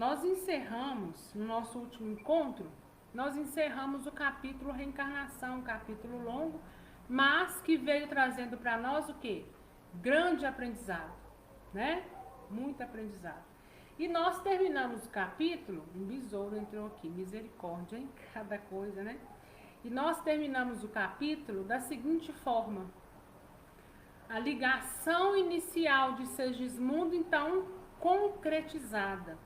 nós encerramos, no nosso último encontro, nós encerramos o capítulo Reencarnação, um capítulo longo, mas que veio trazendo para nós o quê? Grande aprendizado, né? Muito aprendizado. E nós terminamos o capítulo, um besouro entrou aqui, misericórdia, hein? Cada coisa, né? E nós terminamos o capítulo da seguinte forma: a ligação inicial de Segismundo, então, concretizada,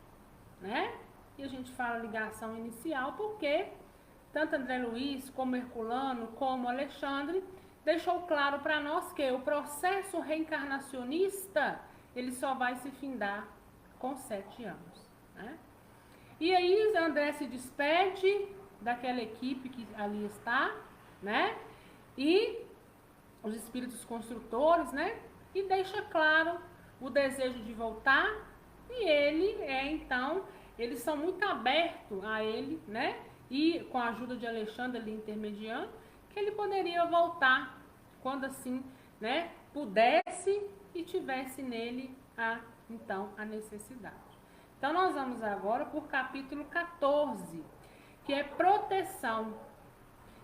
né? E a gente fala ligação inicial porque tanto André Luiz, como Herculano, como Alexandre, deixou claro para nós que o processo reencarnacionista, ele só vai se findar com 7 anos, né? E aí André se despede daquela equipe que ali está, né? E os espíritos construtores, né? E deixa claro o desejo de voltar. E ele então, eles são muito abertos a ele, né? E com a ajuda de Alexandre ali intermediando, que ele poderia voltar quando assim, né? Pudesse e tivesse nele então a necessidade. Então nós vamos agora por capítulo 14, que é proteção,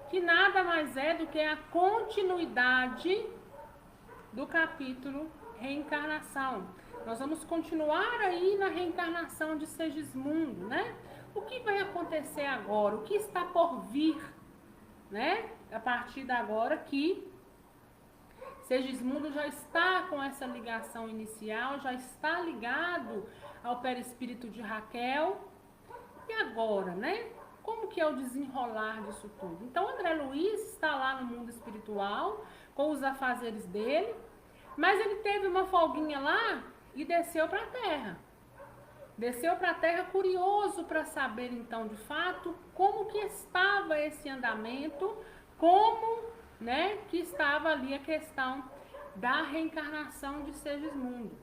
que nada mais é do que a continuidade do capítulo reencarnação. Nós vamos continuar aí na reencarnação de Segismundo, né? O que vai acontecer agora? O que está por vir, né? A partir de agora que Segismundo já está com essa ligação inicial, já está ligado ao perispírito de Raquel. E agora, né? Como que é o desenrolar disso tudo? Então, André Luiz está lá no mundo espiritual, com os afazeres dele, mas ele teve uma folguinha lá e desceu para a Terra. Desceu para a Terra curioso para saber, então, de fato, como que estava esse andamento, como, né, que estava ali a questão da reencarnação de Segismundo.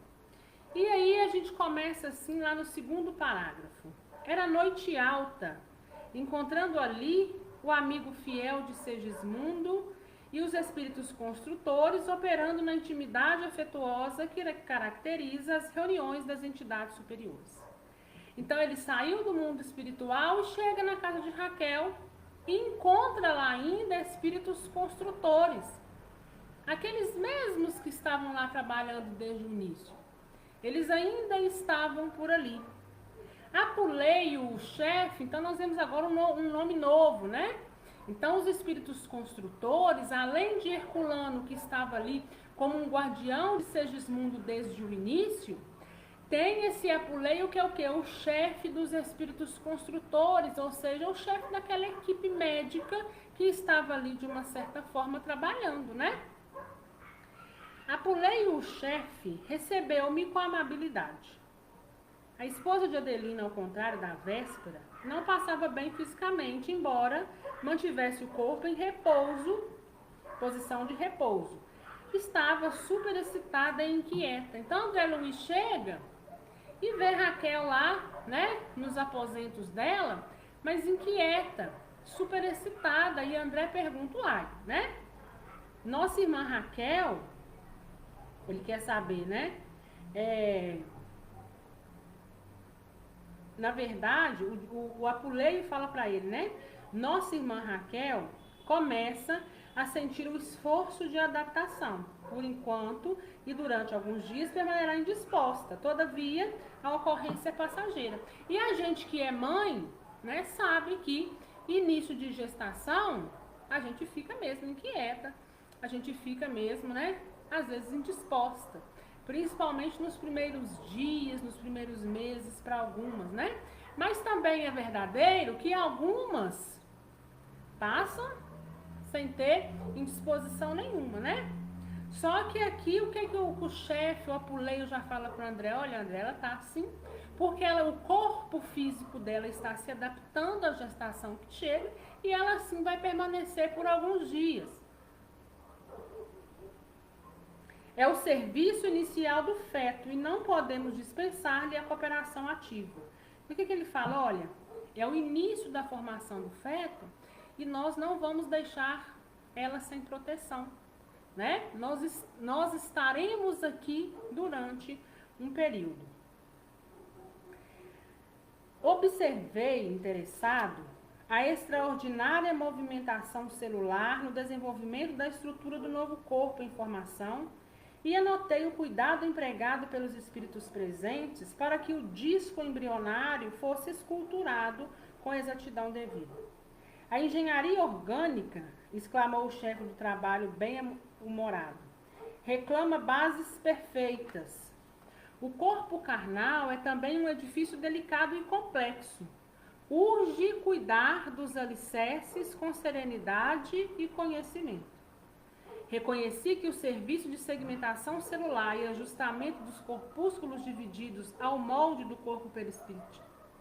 E aí a gente começa assim lá no segundo parágrafo. Era noite alta, encontrando ali o amigo fiel de Segismundo e os espíritos construtores operando na intimidade afetuosa que caracteriza as reuniões das entidades superiores. Então ele saiu do mundo espiritual e chega na casa de Raquel e encontra lá ainda espíritos construtores, aqueles mesmos que estavam lá trabalhando desde o início. Eles ainda estavam por ali. Apuleio, o chefe, então nós vemos agora um nome novo, né? Então os espíritos construtores, além de Herculano, que estava ali como um guardião de Segismundo desde o início, tem esse Apuleio que é o quê? O chefe dos espíritos construtores, ou seja, o chefe daquela equipe médica que estava ali de uma certa forma trabalhando, né? Apuleio, o chefe, recebeu-me com amabilidade. A esposa de Adelina, ao contrário da véspera, não passava bem fisicamente, embora mantivesse o corpo em repouso, posição de repouso. Estava super excitada e inquieta. Então André Luiz chega e vê Raquel lá, né, nos aposentos dela, mas inquieta, super excitada. E André pergunta, né? Nossa irmã Raquel, ele quer saber, né? Na verdade, o Apuleio fala para ele, né? Nossa irmã Raquel começa a sentir o esforço de adaptação. Por enquanto e durante alguns dias permanecerá indisposta. Todavia, a ocorrência é passageira. E a gente que é mãe, né, sabe que início de gestação, a gente fica mesmo inquieta. A gente fica mesmo, né, às vezes indisposta. Principalmente nos primeiros dias, nos primeiros meses para algumas, né? Mas também é verdadeiro que algumas passam sem ter indisposição nenhuma, né? Só que aqui o que o chefe, o Apuleio já fala para o André, olha André, ela tá assim, porque o corpo físico dela está se adaptando à gestação que chega e ela assim vai permanecer por alguns dias. É o serviço inicial do feto e não podemos dispensar-lhe a cooperação ativa. Por que ele fala? Olha, é o início da formação do feto e nós não vamos deixar ela sem proteção, né? Nós estaremos aqui durante um período. Observei, interessado, a extraordinária movimentação celular no desenvolvimento da estrutura do novo corpo em formação e anotei o cuidado empregado pelos espíritos presentes para que o disco embrionário fosse esculturado com exatidão devida. A engenharia orgânica, exclamou o chefe do trabalho bem-humorado, reclama bases perfeitas. O corpo carnal é também um edifício delicado e complexo. Urge cuidar dos alicerces com serenidade e conhecimento. Reconheci que o serviço de segmentação celular e ajustamento dos corpúsculos divididos ao molde do corpo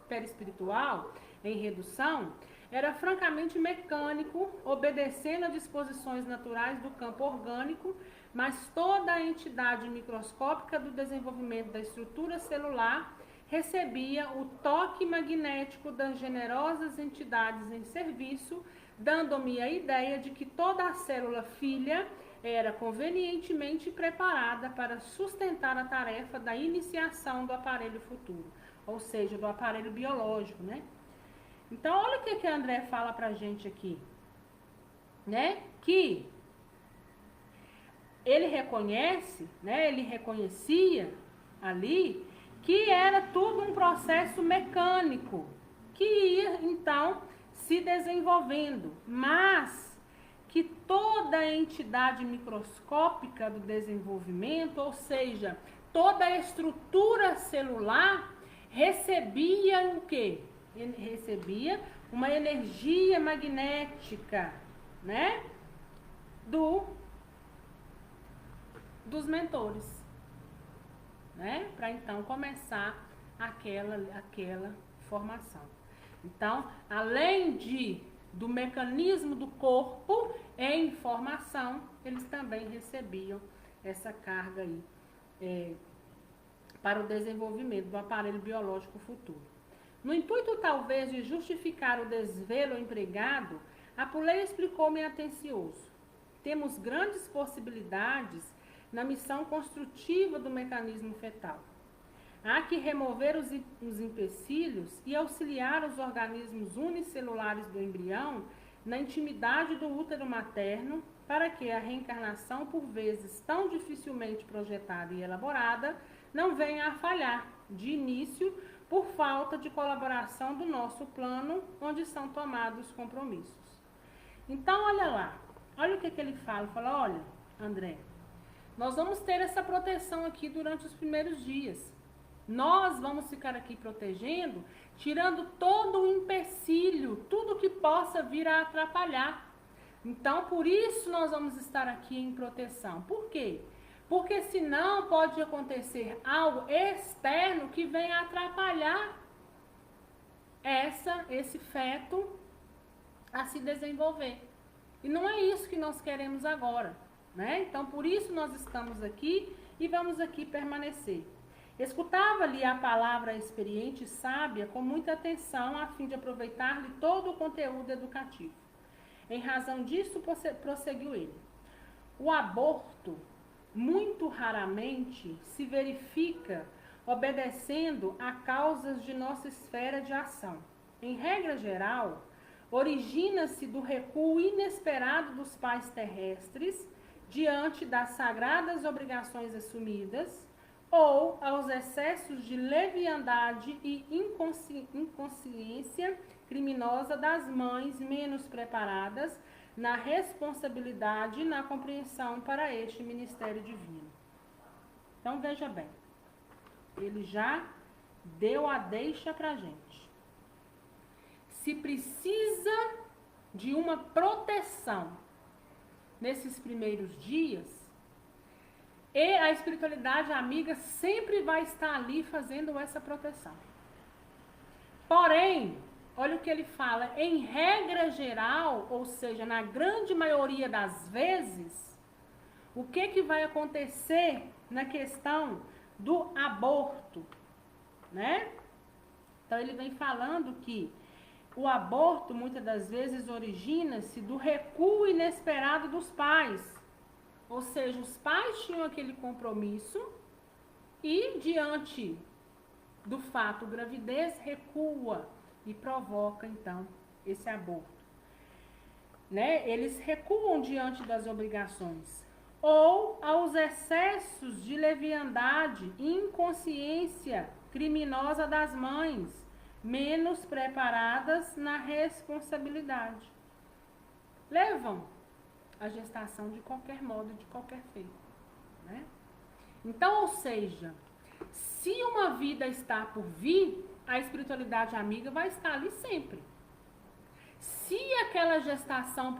perispiritual, em redução, era francamente mecânico, obedecendo a disposições naturais do campo orgânico, mas toda a entidade microscópica do desenvolvimento da estrutura celular recebia o toque magnético das generosas entidades em serviço, dando-me a ideia de que toda a célula filha era convenientemente preparada para sustentar a tarefa da iniciação do aparelho futuro, ou seja, do aparelho biológico, né? Então, olha o que André fala pra gente aqui, né? Que ele reconhece, né? Ele reconhecia ali que era tudo um processo mecânico que ia, então, se desenvolvendo, mas que toda a entidade microscópica do desenvolvimento, ou seja, toda a estrutura celular, recebia o quê? Recebia uma energia magnética, né? Dos mentores, né? Para então começar aquela formação. Então, além do mecanismo do corpo em formação, eles também recebiam essa carga aí para o desenvolvimento do aparelho biológico futuro. No intuito, talvez, de justificar o desvelo empregado, Apuleia explicou-me atencioso. Temos grandes possibilidades na missão construtiva do mecanismo fetal. Há que remover os empecilhos e auxiliar os organismos unicelulares do embrião na intimidade do útero materno, para que a reencarnação, por vezes tão dificilmente projetada e elaborada, não venha a falhar de início por falta de colaboração do nosso plano, onde são tomados compromissos. Então, olha lá, olha o que ele fala. Fala, olha, André, nós vamos ter essa proteção aqui durante os primeiros dias. Nós vamos ficar aqui protegendo, tirando todo o empecilho, tudo que possa vir a atrapalhar. Então, por isso nós vamos estar aqui em proteção. Por quê? Porque senão pode acontecer algo externo que venha atrapalhar esse feto a se desenvolver. E não é isso que nós queremos agora, né? Então, por isso nós estamos aqui e vamos aqui permanecer. Escutava-lhe a palavra experiente e sábia com muita atenção, a fim de aproveitar-lhe todo o conteúdo educativo. Em razão disso, prosseguiu ele. O aborto, muito raramente, se verifica obedecendo a causas de nossa esfera de ação. Em regra geral, origina-se do recuo inesperado dos pais terrestres diante das sagradas obrigações assumidas, ou aos excessos de leviandade e inconsciência criminosa das mães menos preparadas na responsabilidade e na compreensão para este ministério divino. Então, veja bem, ele já deu a deixa para a gente. Se precisa de uma proteção nesses primeiros dias, e a espiritualidade amiga sempre vai estar ali fazendo essa proteção. Porém, olha o que ele fala, em regra geral, ou seja, na grande maioria das vezes, o que vai acontecer na questão do aborto, né? Então, ele vem falando que o aborto, muitas das vezes, origina-se do recuo inesperado dos pais. Ou seja, os pais tinham aquele compromisso e, diante do fato gravidez recua e provoca, então, esse aborto. Né? Eles recuam diante das obrigações. Ou aos excessos de leviandade e inconsciência criminosa das mães, menos preparadas na responsabilidade. Levam a gestação de qualquer modo, de qualquer feito. Né? Então, ou seja, se uma vida está por vir, a espiritualidade amiga vai estar ali sempre. Se aquela gestação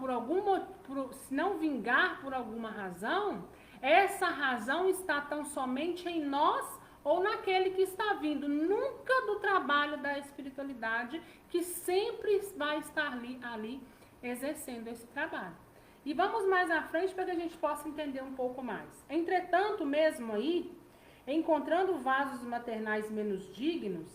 se não vingar por alguma razão, essa razão está tão somente em nós ou naquele que está vindo, nunca do trabalho da espiritualidade, que sempre vai estar ali exercendo esse trabalho. E vamos mais à frente para que a gente possa entender um pouco mais. Entretanto, mesmo aí, encontrando vasos maternais menos dignos,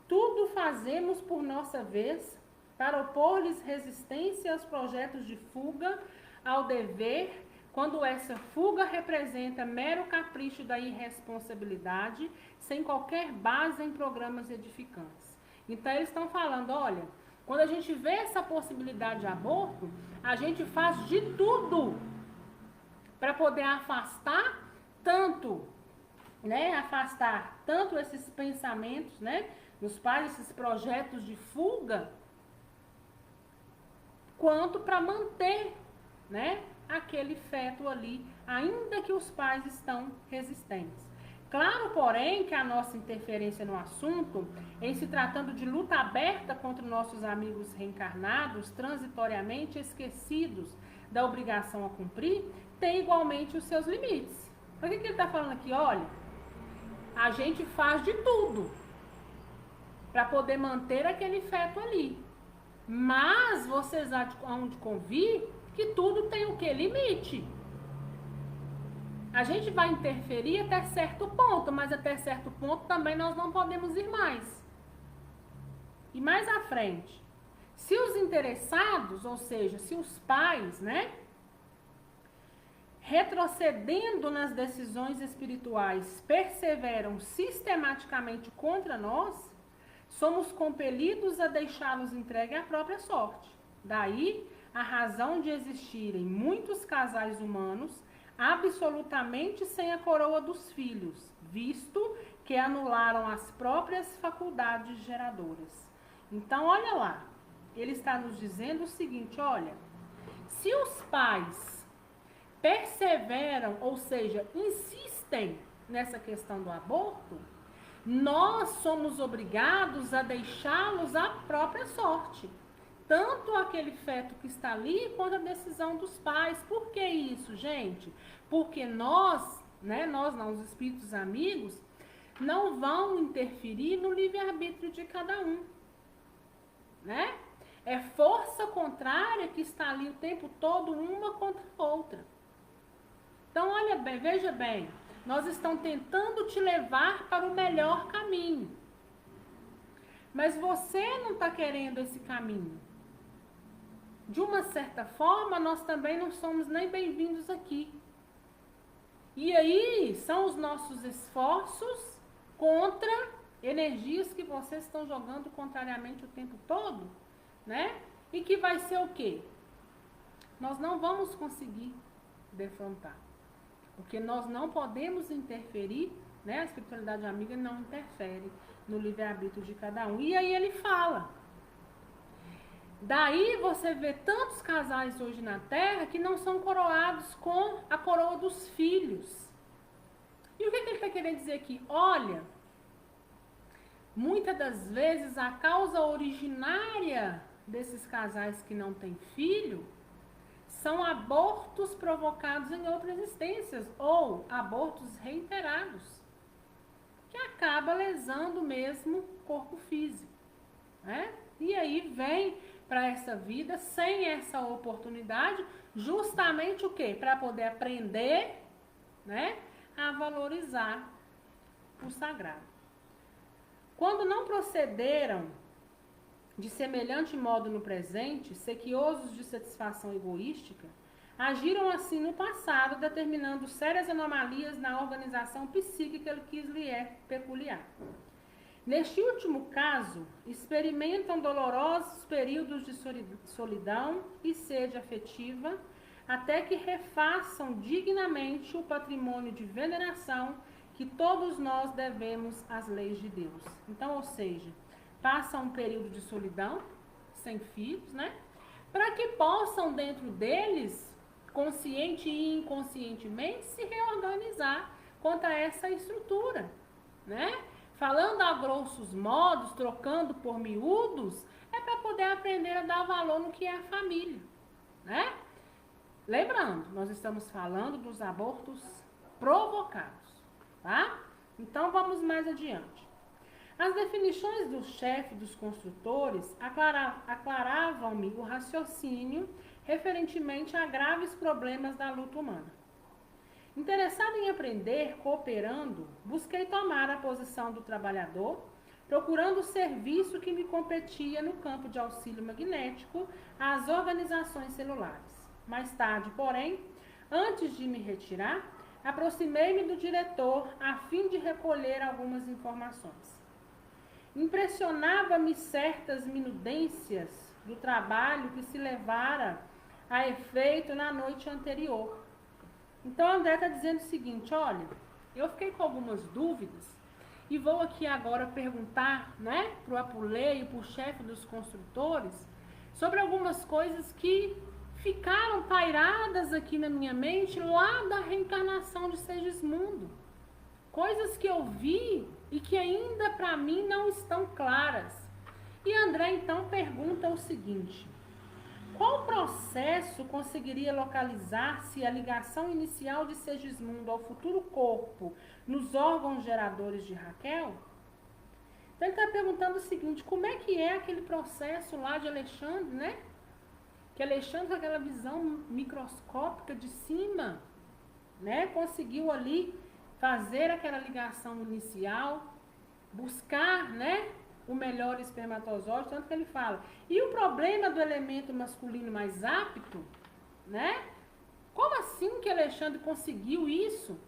tudo fazemos por nossa vez para opor-lhes resistência aos projetos de fuga ao dever, quando essa fuga representa mero capricho da irresponsabilidade, sem qualquer base em programas edificantes. Então, eles estão falando, olha, quando a gente vê essa possibilidade de aborto, a gente faz de tudo para poder afastar tanto esses pensamentos, né, nos pais, esses projetos de fuga, quanto para manter, né, aquele feto ali, ainda que os pais estão resistentes. Claro, porém, que a nossa interferência no assunto, em se tratando de luta aberta contra nossos amigos reencarnados, transitoriamente esquecidos da obrigação a cumprir, tem igualmente os seus limites. Por que ele está falando aqui? Olha, a gente faz de tudo para poder manter aquele feto ali. Mas vocês hão de convir que tudo tem o que? Limite. A gente vai interferir até certo ponto, mas até certo ponto também nós não podemos ir mais. E mais à frente, se os interessados, ou seja, se os pais, né, retrocedendo nas decisões espirituais, perseveram sistematicamente contra nós, somos compelidos a deixá-los entregue à própria sorte. Daí a razão de existirem muitos casais humanos absolutamente sem a coroa dos filhos, visto que anularam as próprias faculdades geradoras. Então, olha lá, ele está nos dizendo o seguinte, olha, se os pais perseveram, ou seja, insistem nessa questão do aborto, nós somos obrigados a deixá-los à própria sorte. Tanto aquele feto que está ali, quanto a decisão dos pais. Por que isso, gente? Porque nós, né, nós não, os espíritos amigos, não vão interferir no livre-arbítrio de cada um. Né? É força contrária que está ali o tempo todo, uma contra a outra. Então, olha bem, veja bem, nós estamos tentando te levar para o melhor caminho. Mas você não está querendo esse caminho. De uma certa forma, nós também não somos nem bem-vindos aqui. E aí, são os nossos esforços contra energias que vocês estão jogando contrariamente o tempo todo, né? E que vai ser o quê? Nós não vamos conseguir defrontar. Porque nós não podemos interferir, né? A espiritualidade amiga não interfere no livre-arbítrio de cada um. E aí ele fala. Daí você vê tantos casais hoje na Terra que não são coroados com a coroa dos filhos. E o que ele está querendo dizer aqui? Olha, muitas das vezes a causa originária desses casais que não têm filho são abortos provocados em outras existências ou abortos reiterados, que acaba lesando mesmo o corpo físico, né? E aí vem para essa vida sem essa oportunidade, justamente o quê? Para poder aprender, né, a valorizar o sagrado. Quando não procederam de semelhante modo no presente, sequiosos de satisfação egoística, agiram assim no passado, determinando sérias anomalias na organização psíquica que lhe é peculiar. Neste último caso, experimentam dolorosos períodos de solidão e sede afetiva, até que refaçam dignamente o patrimônio de veneração que todos nós devemos às leis de Deus. Então, ou seja, passam um período de solidão, sem filhos, né? Para que possam, dentro deles, consciente e inconscientemente, se reorganizar quanto a essa estrutura, né? Falando a grossos modos, trocando por miúdos, é para poder aprender a dar valor no que é a família, né? Lembrando, nós estamos falando dos abortos provocados, tá? Então, vamos mais adiante. As definições do chefe dos construtores aclaravam-me o raciocínio referentemente a graves problemas da luta humana. Interessado em aprender, cooperando, busquei tomar a posição do trabalhador, procurando o serviço que me competia no campo de auxílio magnético às organizações celulares. Mais tarde, porém, antes de me retirar, aproximei-me do diretor a fim de recolher algumas informações. Impressionava-me certas minudências do trabalho que se levara a efeito na noite anterior. Então, André está dizendo o seguinte, olha, eu fiquei com algumas dúvidas e vou aqui agora perguntar, né, para o Apuleio, para o chefe dos construtores, sobre algumas coisas que ficaram pairadas aqui na minha mente lá da reencarnação de Segismundo. Coisas que eu vi e que ainda para mim não estão claras. E André então pergunta o seguinte: qual processo conseguiria localizar-se a ligação inicial de Segismundo ao futuro corpo nos órgãos geradores de Raquel? Então ele está perguntando o seguinte: como é que é aquele processo lá de Alexandre, né? Que Alexandre, com aquela visão microscópica de cima, né, conseguiu ali fazer aquela ligação inicial, buscar, né, o melhor espermatozoide, tanto que ele fala. E o problema do elemento masculino mais apto, né? Como assim que Alexandre conseguiu isso?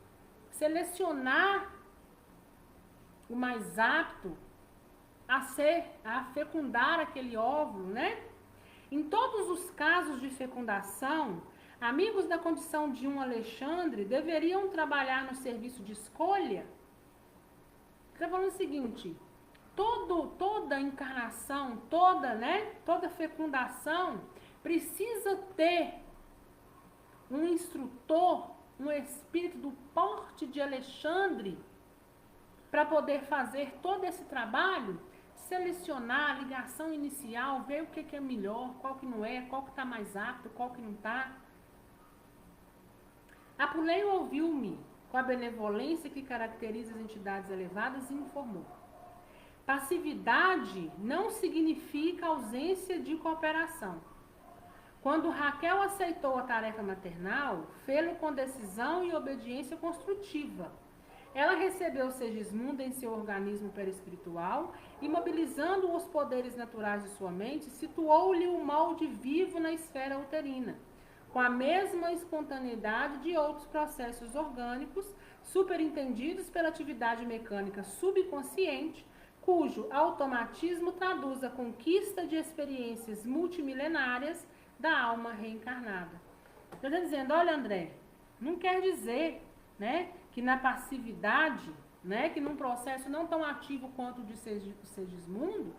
Selecionar o mais apto a fecundar aquele óvulo, né? Em todos os casos de fecundação, amigos da condição de um Alexandre deveriam trabalhar no serviço de escolha. Está falando o seguinte: toda encarnação, toda fecundação precisa ter um instrutor, um espírito do porte de Alexandre para poder fazer todo esse trabalho, selecionar a ligação inicial, ver o que é melhor, qual que não é, qual que está mais apto, qual que não está. Apuleio ouviu-me com a benevolência que caracteriza as entidades elevadas e informou: passividade não significa ausência de cooperação. Quando Raquel aceitou a tarefa maternal, fê-lo com decisão e obediência construtiva. Ela recebeu Segismundo em seu organismo perispiritual e, mobilizando os poderes naturais de sua mente, situou-lhe o molde vivo na esfera uterina, com a mesma espontaneidade de outros processos orgânicos, superintendidos pela atividade mecânica subconsciente, cujo automatismo traduz a conquista de experiências multimilenárias da alma reencarnada. Então, está dizendo, olha, André, não quer dizer, né, que na passividade, né, que num processo não tão ativo quanto o de Segismundo,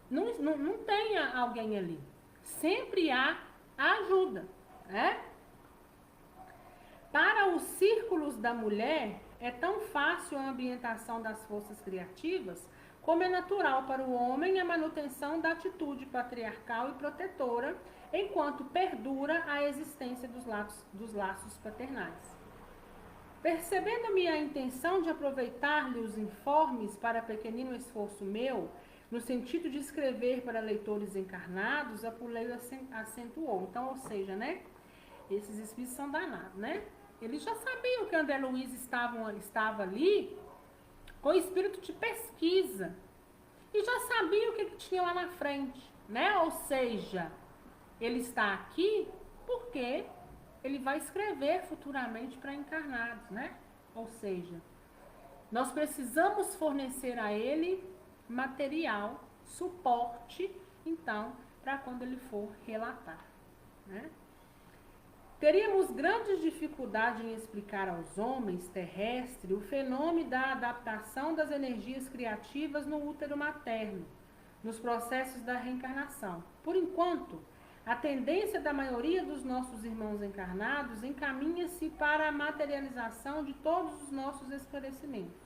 não tenha alguém ali. Sempre há ajuda, né? Para os círculos da mulher, é tão fácil a ambientação das forças criativas, como é natural para o homem a manutenção da atitude patriarcal e protetora, enquanto perdura a existência dos laços paternais. Percebendo minha intenção de aproveitar-lhe os informes para pequenino esforço meu, no sentido de escrever para leitores encarnados, Apuleio acentuou. Então, ou seja, né, esses espíritos são danados, né? Eles já sabiam que André Luiz estava ali com espírito de pesquisa e já sabiam o que tinha lá na frente, né? Ou seja, ele está aqui porque ele vai escrever futuramente para encarnados, né? Ou seja, nós precisamos fornecer a ele material, suporte, então, para quando ele for relatar, né? Teríamos grandes dificuldades em explicar aos homens terrestres o fenômeno da adaptação das energias criativas no útero materno, nos processos da reencarnação. Por enquanto, a tendência da maioria dos nossos irmãos encarnados encaminha-se para a materialização de todos os nossos esclarecimentos.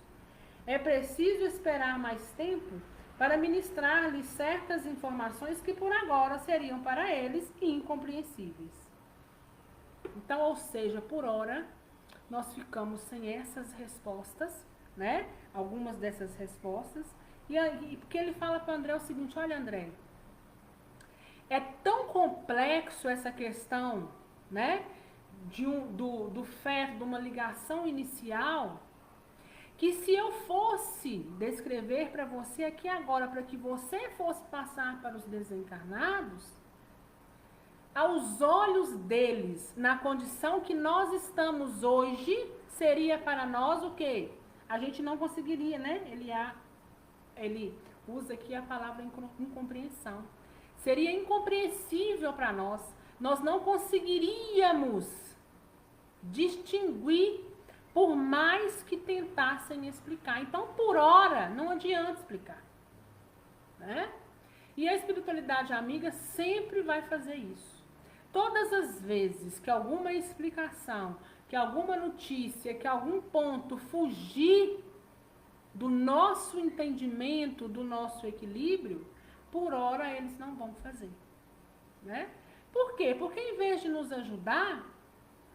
É preciso esperar mais tempo para ministrar-lhes certas informações que por agora seriam para eles incompreensíveis. Então, ou seja, por hora, nós ficamos sem essas respostas, né? Algumas dessas respostas. E aí, porque ele fala para o André o seguinte: olha, André, é tão complexo essa questão, né? Do feto, de uma ligação inicial, que se eu fosse descrever para você aqui agora, para que você fosse passar para os desencarnados, aos olhos deles, na condição que nós estamos hoje, seria para nós o quê? A gente não conseguiria, né? Ele usa aqui a palavra incompreensão. Seria incompreensível para nós. Nós não conseguiríamos distinguir, por mais que tentassem explicar. Então, por hora, não adianta explicar, né? E a espiritualidade amiga sempre vai fazer isso. Todas as vezes que alguma explicação, que alguma notícia, que algum ponto fugir do nosso entendimento, do nosso equilíbrio, por hora eles não vão fazer, né? Por quê? Porque em vez de nos ajudar,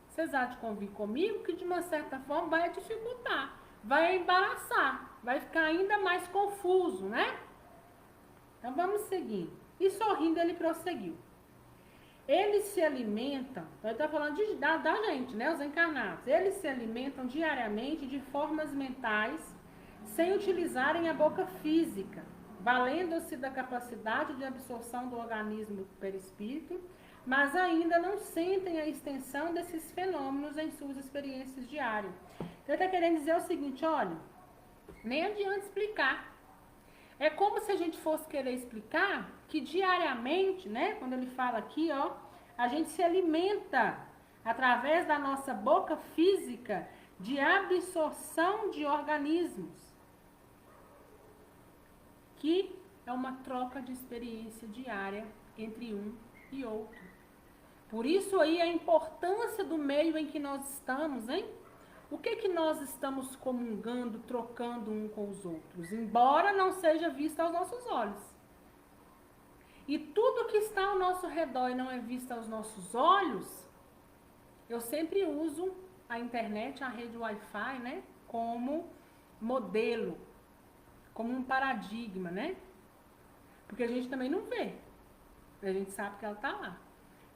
vocês há de convir comigo que de uma certa forma vai dificultar, vai embaraçar, vai ficar ainda mais confuso, né? Então vamos seguir. E sorrindo ele prosseguiu. Eles se alimentam, ele está falando da gente, né, os encarnados. Eles se alimentam diariamente de formas mentais, sem utilizarem a boca física, valendo-se da capacidade de absorção do organismo perispírito, mas ainda não sentem a extensão desses fenômenos em suas experiências diárias. Então, ele está querendo dizer o seguinte: olha, nem adianta explicar. É como se a gente fosse querer explicar que diariamente, né, quando ele fala aqui, ó, a gente se alimenta através da nossa boca física de absorção de organismos, que é uma troca de experiência diária entre um e outro. Por isso aí a importância do meio em que nós estamos, hein? O que nós estamos comungando, trocando um com os outros, embora não seja visto aos nossos olhos. E tudo que está ao nosso redor e não é visto aos nossos olhos, eu sempre uso a internet, a rede Wi-Fi, né, como modelo, como um paradigma, né? Porque a gente também não vê, a gente sabe que ela está lá.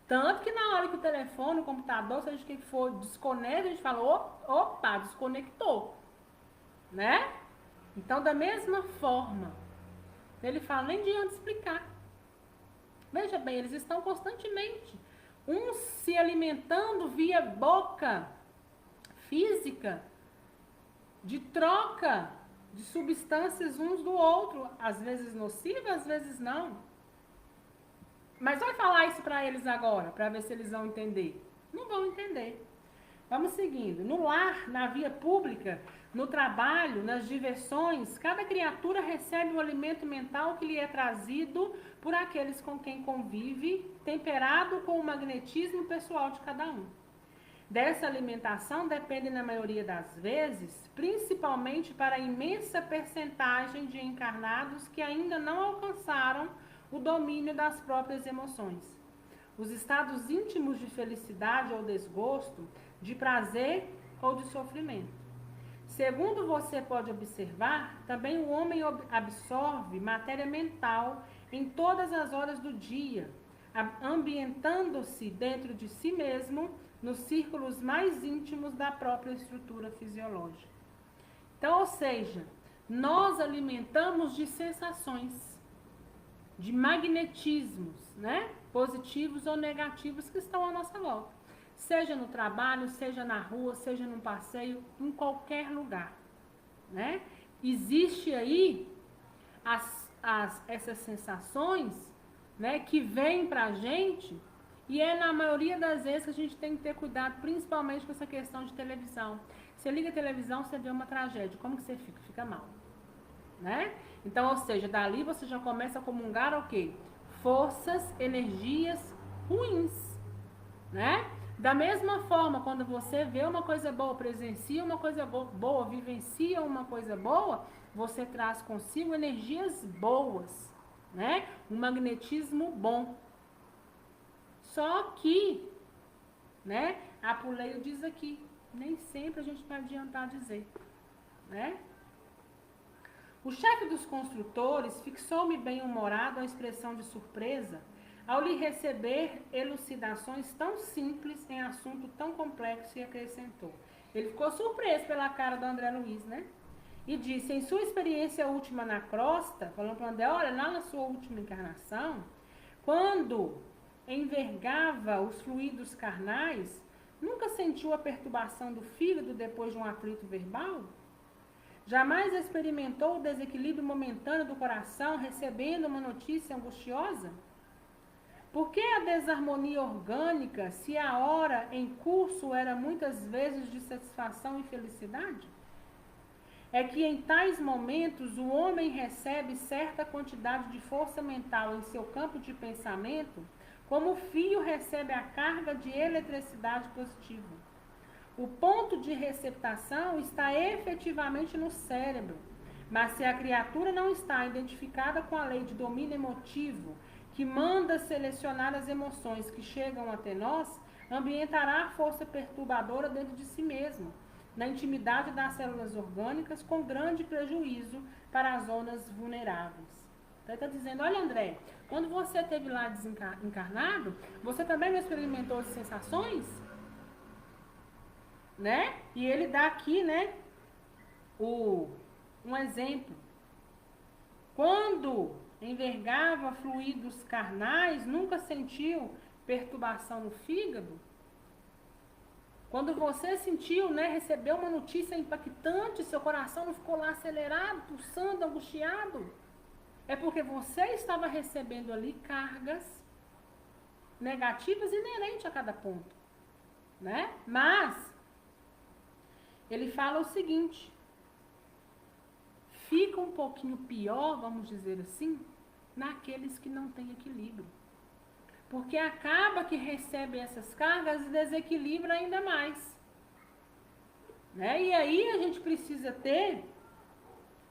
Tanto que na hora que o telefone, o computador, seja o que for, desconecta, a gente fala: opa, desconectou, né? Então, da mesma forma, ele fala, nem adianta explicar. Veja bem, eles estão constantemente, uns se alimentando via boca física, de troca de substâncias uns do outro, às vezes nocivas, às vezes não. Mas vai falar isso para eles agora, para ver se eles vão entender. Não vão entender. Vamos seguindo. No lar, na via pública, no trabalho, nas diversões, cada criatura recebe o alimento mental que lhe é trazido por aqueles com quem convive, temperado com o magnetismo pessoal de cada um. Dessa alimentação depende, na maioria das vezes, principalmente para a imensa percentagem de encarnados que ainda não alcançaram o domínio das próprias emoções. Os estados íntimos de felicidade ou desgosto, de prazer ou de sofrimento. Segundo você pode observar, também o homem absorve matéria mental em todas as horas do dia, ambientando-se dentro de si mesmo nos círculos mais íntimos da própria estrutura fisiológica. Então, ou seja, nós alimentamos de sensações, de magnetismos, né? Positivos ou negativos que estão à nossa volta. Seja no trabalho, seja na rua, seja num passeio, em qualquer lugar. né? Existe aí essas sensações, né, que vêm pra gente, e é na maioria das vezes que a gente tem que ter cuidado, principalmente com essa questão de televisão. Você liga a televisão, você vê uma tragédia, como que você fica? Fica mal, né? Então, ou seja, dali você já começa a comungar o quê? Forças, energias ruins, né? Da mesma forma, quando você vê uma coisa boa, presencia uma coisa boa, vivencia uma coisa boa, você traz consigo energias boas, né? Um magnetismo bom. Só que, né, Apuleio diz aqui, nem sempre a gente vai adiantar dizer, né? O chefe dos construtores fixou-me bem-humorado a expressão de surpresa ao lhe receber elucidações tão simples em assunto tão complexo, e acrescentou. Ele ficou surpreso pela cara do André Luiz, né? E disse, em sua experiência última na crosta, falando para o André, olha, lá na sua última encarnação, quando envergava os fluidos carnais, nunca sentiu a perturbação do fígado depois de um atrito verbal? Jamais experimentou o desequilíbrio momentâneo do coração recebendo uma notícia angustiosa? Por que a desarmonia orgânica, se a hora em curso era muitas vezes de satisfação e felicidade? É que em tais momentos o homem recebe certa quantidade de força mental em seu campo de pensamento, como o fio recebe a carga de eletricidade positiva. O ponto de receptação está efetivamente no cérebro, mas se a criatura não está identificada com a lei de domínio emotivo, que manda selecionar as emoções que chegam até nós, ambientará a força perturbadora dentro de si mesmo, na intimidade das células orgânicas, com grande prejuízo para as zonas vulneráveis. Então ele está dizendo, olha André, quando você esteve lá desencarnado, você também não experimentou as sensações? Né? E ele dá aqui, né, um exemplo. Quando envergava fluidos carnais, nunca sentiu perturbação no fígado? Quando você sentiu, né, recebeu uma notícia impactante, seu coração não ficou lá acelerado, pulsando, angustiado? É porque você estava recebendo ali cargas negativas inerentes a cada ponto, né? Mas ele fala o seguinte, fica um pouquinho pior, vamos dizer assim, naqueles que não têm equilíbrio. Porque acaba que recebe essas cargas e desequilibra ainda mais. Né? E aí a gente precisa ter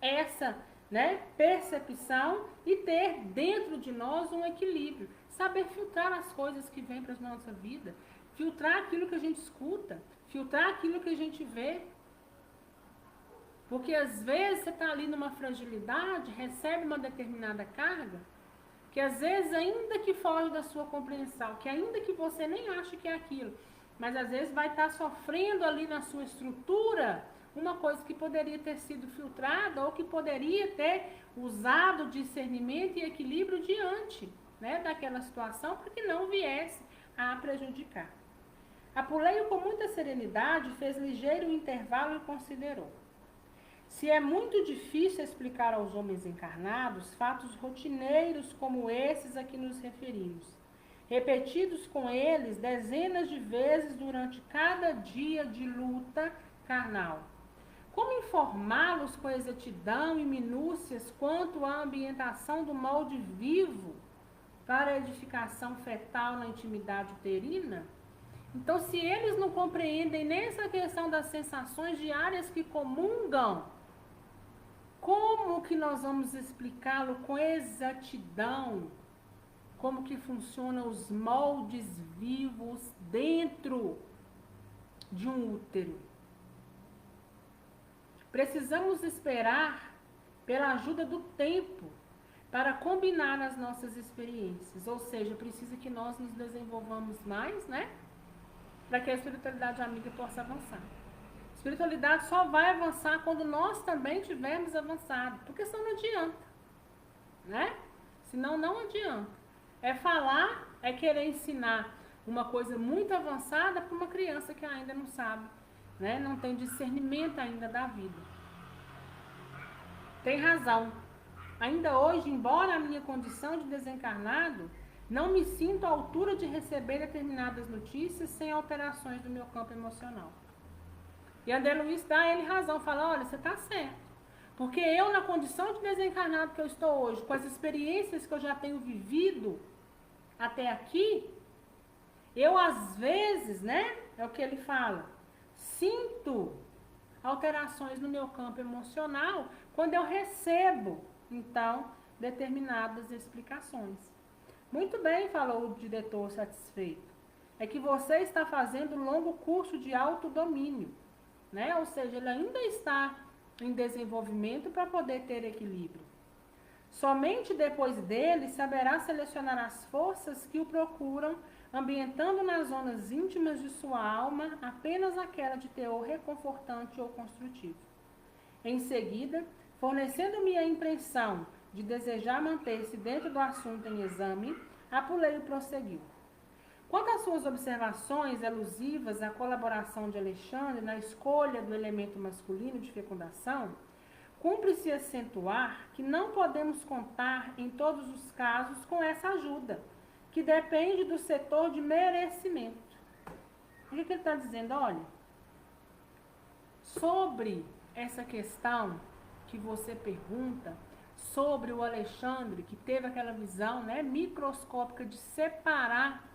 essa, né, percepção e ter dentro de nós um equilíbrio. Saber filtrar as coisas que vêm para a nossa vida. Filtrar aquilo que a gente escuta. Filtrar aquilo que a gente vê. Porque às vezes você está ali numa fragilidade, recebe uma determinada carga, que às vezes ainda que foge da sua compreensão, que ainda que você nem ache que é aquilo, mas às vezes vai estar sofrendo ali na sua estrutura uma coisa que poderia ter sido filtrada ou que poderia ter usado discernimento e equilíbrio diante, né, daquela situação para que não viesse a prejudicar. Apuleio com muita serenidade fez ligeiro intervalo e considerou. Se é muito difícil explicar aos homens encarnados fatos rotineiros como esses a que nos referimos, repetidos com eles dezenas de vezes durante cada dia de luta carnal, como informá-los com exatidão e minúcias quanto à ambientação do molde vivo para a edificação fetal na intimidade uterina? Então, se eles não compreendem nem essa questão das sensações diárias que comungam, como que nós vamos explicá-lo com exatidão? Como que funcionam os moldes vivos dentro de um útero? Precisamos esperar pela ajuda do tempo para combinar as nossas experiências. Ou seja, precisa que nós nos desenvolvamos mais, né? Para que a espiritualidade amiga possa avançar. A espiritualidade só vai avançar quando nós também tivermos avançado, porque senão não adianta, né? Senão não adianta. É falar, é querer ensinar uma coisa muito avançada para uma criança que ainda não sabe, né? Não tem discernimento ainda da vida. tem razão. Ainda hoje, embora a minha condição de desencarnado, não me sinto à altura de receber determinadas notícias sem alterações do meu campo emocional. E André Luiz dá a ele razão, fala, olha, você está certo. Porque eu, na condição de desencarnado que eu estou hoje, com as experiências que eu já tenho vivido até aqui, eu às vezes, né, é o que ele fala, sinto alterações no meu campo emocional quando eu recebo, então, determinadas explicações. Muito bem, falou o diretor satisfeito. É que você está fazendo um longo curso de autodomínio, né? Ou seja, ele ainda está em desenvolvimento para poder ter equilíbrio. Somente depois dele saberá selecionar as forças que o procuram, ambientando nas zonas íntimas de sua alma apenas aquela de teor reconfortante ou construtivo. Em seguida, fornecendo-me a impressão de desejar manter-se dentro do assunto em exame, Apuleio prosseguiu. Quanto às suas observações elusivas à colaboração de Alexandre na escolha do elemento masculino de fecundação, cumpre-se acentuar que não podemos contar em todos os casos com essa ajuda, que depende do setor de merecimento. O que ele está dizendo? Olha, sobre essa questão que você pergunta, sobre o Alexandre, que teve aquela visão, né, microscópica de separar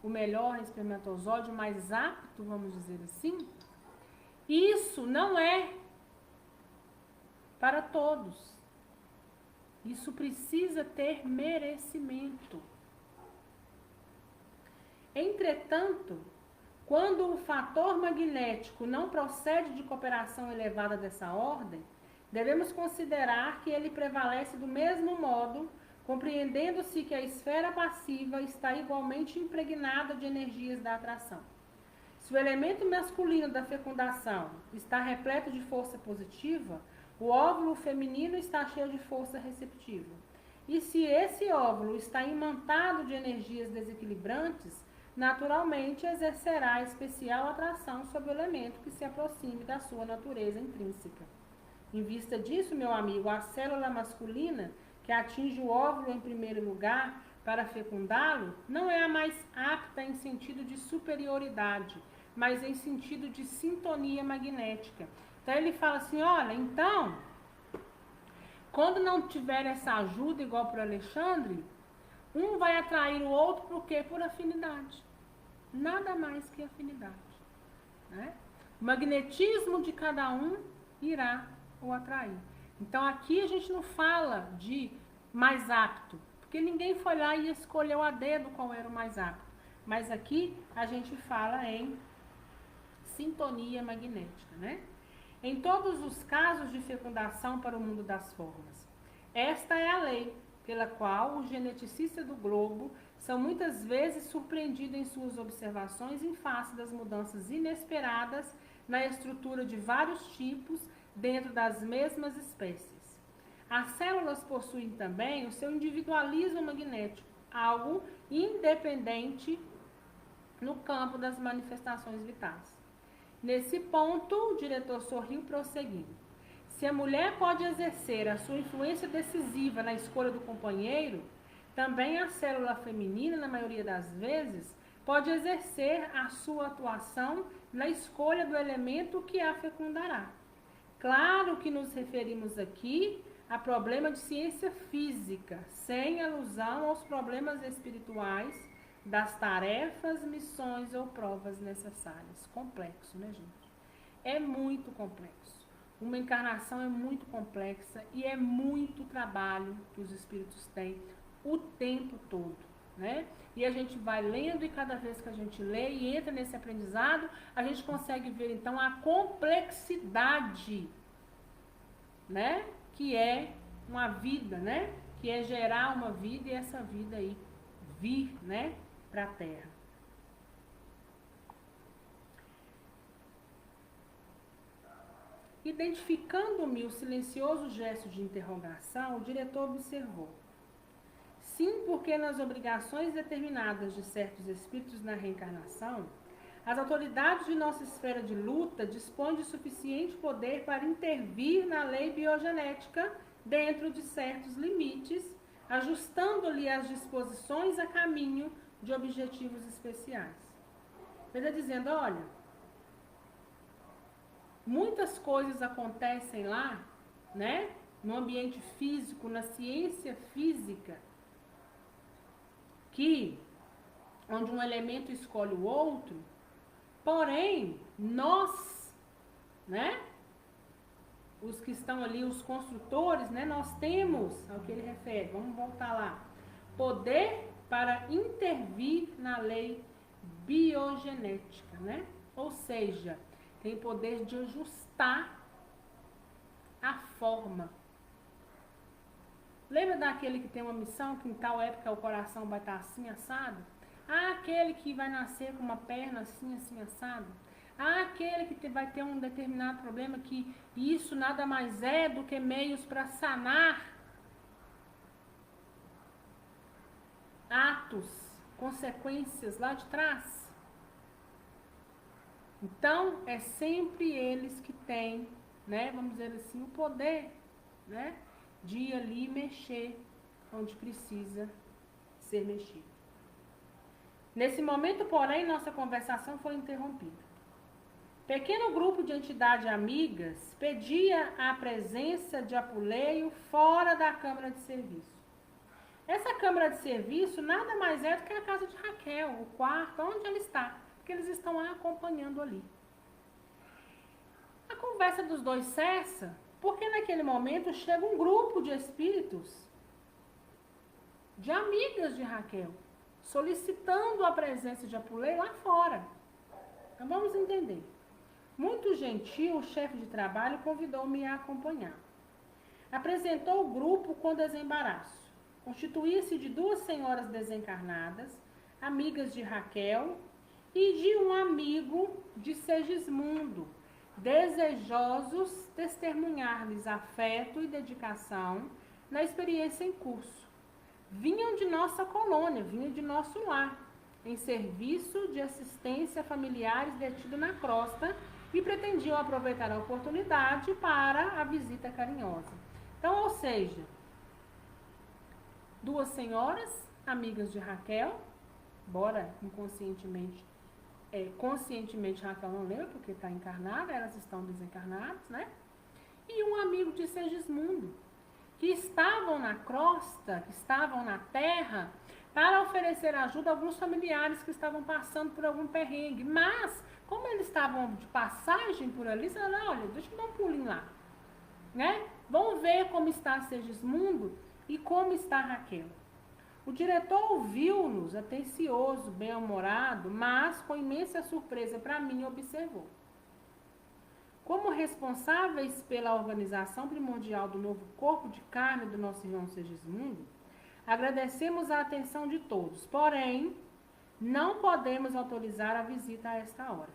o melhor espermatozoide, o mais apto, vamos dizer assim, isso não é para todos. Isso precisa ter merecimento. Entretanto, quando o fator magnético não procede de cooperação elevada dessa ordem, devemos considerar que ele prevalece do mesmo modo, compreendendo-se que a esfera passiva está igualmente impregnada de energias da atração. Se o elemento masculino da fecundação está repleto de força positiva, o óvulo feminino está cheio de força receptiva. E se esse óvulo está imantado de energias desequilibrantes, naturalmente exercerá especial atração sobre o elemento que se aproxime da sua natureza intrínseca. Em vista disso, meu amigo, a célula masculina que atinge o óvulo em primeiro lugar para fecundá-lo não é a mais apta em sentido de superioridade, mas em sentido de sintonia magnética. Então ele fala assim, olha, então, quando não tiver essa ajuda igual para o Alexandre, um vai atrair o outro por quê? Por afinidade. Nada mais que afinidade. Né? O magnetismo de cada um irá o atrair. Então aqui a gente não fala de mais apto, porque ninguém foi lá e escolheu a dedo qual era o mais apto. Mas aqui a gente fala em sintonia magnética, né? Em todos os casos de fecundação para o mundo das formas. Esta é a lei pela qual os geneticistas do globo são muitas vezes surpreendidos em suas observações em face das mudanças inesperadas na estrutura de vários tipos dentro das mesmas espécies. As células possuem também o seu individualismo magnético, algo independente no campo das manifestações vitais. Nesse ponto, o diretor sorriu prosseguindo. Se a mulher pode exercer a sua influência decisiva na escolha do companheiro, também a célula feminina, na maioria das vezes, pode exercer a sua atuação na escolha do elemento que a fecundará. Claro que nos referimos aqui a problema de ciência física, sem alusão aos problemas espirituais das tarefas, missões ou provas necessárias. Complexo, né, gente? É muito complexo. Uma encarnação é muito complexa e é muito trabalho que os espíritos têm o tempo todo, né? E a gente vai lendo e cada vez que a gente lê e entra nesse aprendizado, a gente consegue ver então a complexidade, né? Que é uma vida, né? Que é gerar uma vida e essa vida aí vir, né? Para a Terra. Identificando-me o silencioso gesto de interrogação, o diretor observou. Sim, porque nas obrigações determinadas de certos espíritos na reencarnação, As autoridades de nossa esfera de luta dispõem de suficiente poder para intervir na lei biogenética dentro de certos limites, ajustando-lhe as disposições a caminho de objetivos especiais. Ele está dizendo, olha, muitas coisas acontecem lá, né? No ambiente físico, na ciência física, onde um elemento escolhe o outro, porém, nós, né? Os que estão ali, os construtores, né? Nós temos, ao que ele refere, vamos voltar lá, poder para intervir na lei biogenética, né? Ou seja, tem poder de ajustar a forma. Lembra daquele que tem uma missão, que em tal época o coração vai estar assim, assado? Ah, aquele que vai nascer com uma perna assim, assim, assado? Ah, aquele que vai ter um determinado problema, que isso nada mais é do que meios para sanar atos, consequências lá de trás. Então, é sempre eles que têm, né, vamos dizer assim, o poder, né, de ir ali mexer onde precisa ser mexido. Nesse momento, porém, nossa conversação foi interrompida. Pequeno grupo de entidades amigas pedia a presença de Apuleio fora da Câmara de Serviço. Essa Câmara de Serviço nada mais é do que a casa de Raquel, o quarto, onde ela está, porque eles estão a acompanhando ali. A conversa dos dois cessa, porque naquele momento chega um grupo de espíritos, de amigas de Raquel, solicitando a presença de Apuleio lá fora. Então vamos entender. Muito gentil, o chefe de trabalho convidou-me a acompanhar. Apresentou o grupo com desembaraço. Constituía-se de 2 senhoras desencarnadas, amigas de Raquel, e de um amigo de Segismundo, desejosos testemunhar-lhes afeto e dedicação na experiência em curso. Vinham de nossa colônia, vinham de nosso lar, em serviço de assistência a familiares detidos na crosta, e pretendiam aproveitar a oportunidade para a visita carinhosa. Então, ou seja, 2 senhoras, amigas de Raquel, embora inconscientemente, conscientemente Raquel não lembra, porque está encarnada, elas estão desencarnadas, né? E um amigo de Segismundo, que estavam na crosta, que estavam na terra, para oferecer ajuda a alguns familiares que estavam passando por algum perrengue. Mas, como eles estavam de passagem por ali, eles falaram, olha, deixa eu dar um pulinho lá, né? Vamos ver como está Segismundo e como está Raquel. O diretor ouviu-nos, atencioso, bem-humorado, mas com imensa surpresa para mim observou. Como responsáveis pela organização primordial do novo corpo de carne do nosso irmão Segismundo, agradecemos a atenção de todos, porém, não podemos autorizar a visita a esta hora.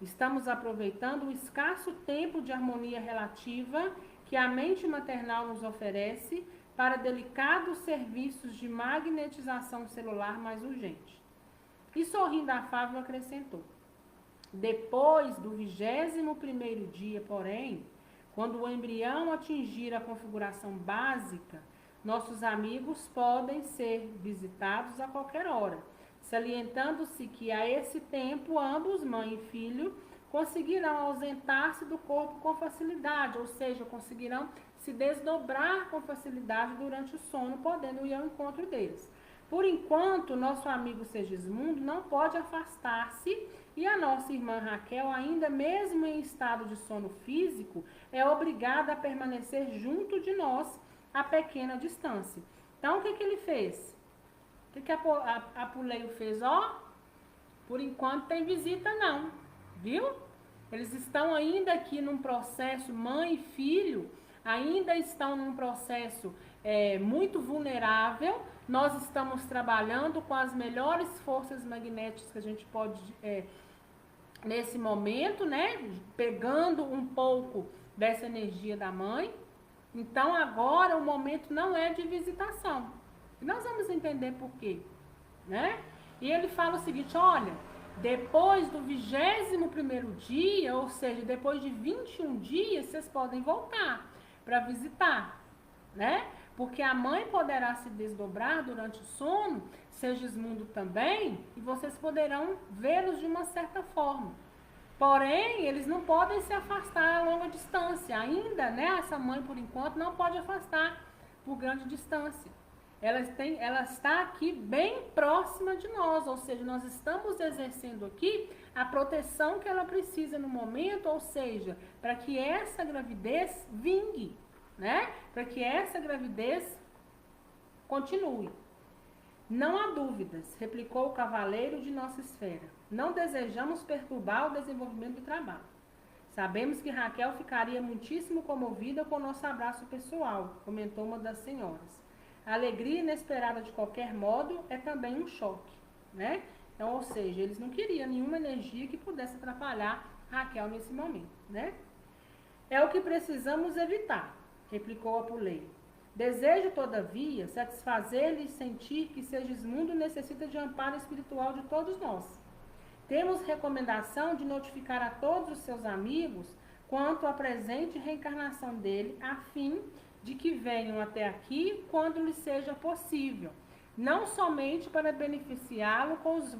Estamos aproveitando o escasso tempo de harmonia relativa que a mente maternal nos oferece para delicados serviços de magnetização celular mais urgente. E sorrindo afável acrescentou. Depois do 21º dia, porém, quando o embrião atingir a configuração básica, nossos amigos podem ser visitados a qualquer hora, salientando-se que a esse tempo ambos, mãe e filho, conseguirão ausentar-se do corpo com facilidade, ou seja, conseguirão se desdobrar com facilidade durante o sono, podendo ir ao encontro deles. Por enquanto, nosso amigo Segismundo não pode afastar-se e a nossa irmã Raquel, ainda mesmo em estado de sono físico, é obrigada a permanecer junto de nós a pequena distância. Então, o que ele fez? O que Apuleio fez? Ó, por enquanto tem visita não, viu? Eles estão ainda aqui num processo, mãe e filho, ainda estão num processo muito vulnerável. Nós estamos trabalhando com as melhores forças magnéticas que a gente pode, nesse momento, né? Pegando um pouco dessa energia da mãe. Então, agora, o momento não é de visitação. E nós vamos entender por quê, né? E ele fala o seguinte, olha, Depois do 21º dia, ou seja, depois de 21 dias, vocês podem voltar para visitar, né? Porque a mãe poderá se desdobrar durante o sono, Segismundo também, e vocês poderão vê-los de uma certa forma. Porém, eles não podem se afastar a longa distância. Ainda, né, essa mãe, por enquanto, não pode afastar por grande distância. Ela está aqui bem próxima de nós, ou seja, nós estamos exercendo aqui a proteção que ela precisa no momento, ou seja, para que essa gravidez vingue, né? Para que essa gravidez continue. Não há dúvidas, replicou o cavaleiro de nossa esfera. Não desejamos perturbar o desenvolvimento do trabalho. Sabemos que Raquel ficaria muitíssimo comovida com o nosso abraço pessoal, comentou uma das senhoras. A alegria inesperada de qualquer modo é também um choque, né? Então, ou seja, eles não queriam nenhuma energia que pudesse atrapalhar Raquel nesse momento, né? É o que precisamos evitar, replicou Apuleio. Desejo, todavia, satisfazer-lhe e sentir que Segismundo necessita de amparo espiritual de todos nós. Temos recomendação de notificar a todos os seus amigos quanto à presente reencarnação dele, a fim de que venham até aqui quando lhes seja possível, não somente para beneficiá-lo com os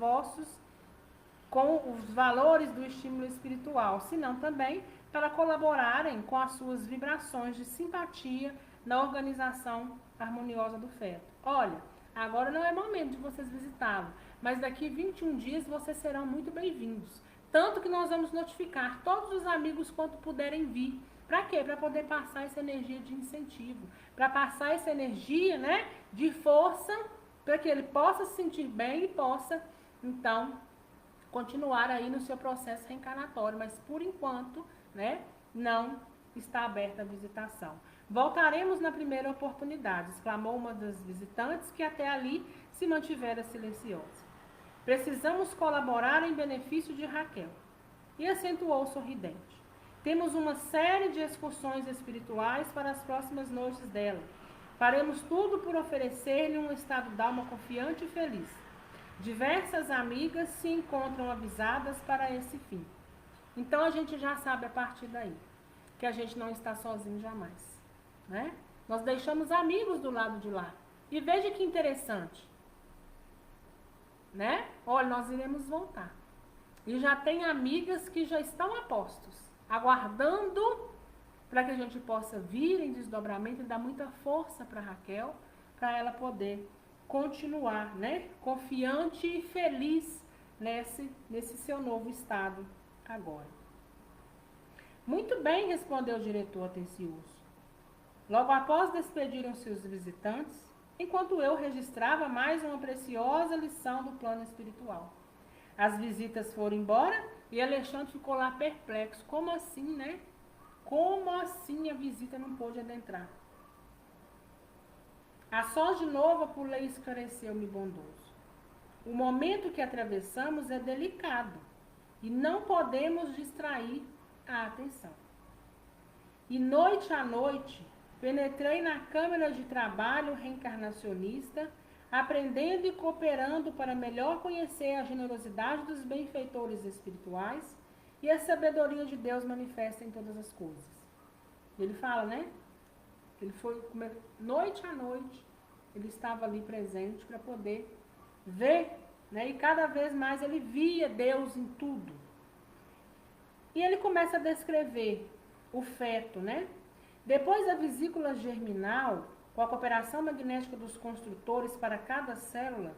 valores do estímulo espiritual, senão também para colaborarem com as suas vibrações de simpatia na organização harmoniosa do feto. Olha, agora não é momento de vocês visitá-lo, mas daqui 21 dias vocês serão muito bem-vindos. Tanto que nós vamos notificar todos os amigos quanto puderem vir. Para quê? Para poder passar essa energia de incentivo, para passar essa energia, né, de força, para que ele possa se sentir bem e possa, então, continuar aí no seu processo reencarnatório. Mas, por enquanto, né, não está aberta a visitação. Voltaremos na primeira oportunidade, exclamou uma das visitantes que até ali se mantivera silenciosa. Precisamos colaborar em benefício de Raquel. E acentuou sorridente. Temos uma série de excursões espirituais para as próximas noites dela. Faremos tudo por oferecer-lhe um estado d'alma confiante e feliz. Diversas amigas se encontram avisadas para esse fim. Então a gente já sabe a partir daí que a gente não está sozinho jamais, né? Nós deixamos amigos do lado de lá. E veja que interessante, né? Olha, nós iremos voltar. E já tem amigas que já estão a postos, aguardando para que a gente possa vir em desdobramento e dar muita força para Raquel, para ela poder continuar, né, confiante e feliz nesse seu novo estado agora. Muito bem, respondeu o diretor atencioso. Logo após despediram-se os visitantes, enquanto eu registrava mais uma preciosa lição do plano espiritual. As visitas foram embora e Alexandre ficou lá perplexo. Como assim, né? Como assim a visita não pôde adentrar? A sós de novo, Apuleio esclareceu-me bondoso. O momento que atravessamos é delicado e não podemos distrair a atenção. E noite a noite, penetrei na câmara de trabalho reencarnacionista, aprendendo e cooperando para melhor conhecer a generosidade dos benfeitores espirituais e a sabedoria de Deus manifesta em todas as coisas. Ele fala, né? Ele foi, noite a noite, ele estava ali presente para poder ver, né? E cada vez mais ele via Deus em tudo. E ele começa a descrever o feto, né? Depois da vesícula germinal, com a cooperação magnética dos construtores para cada célula,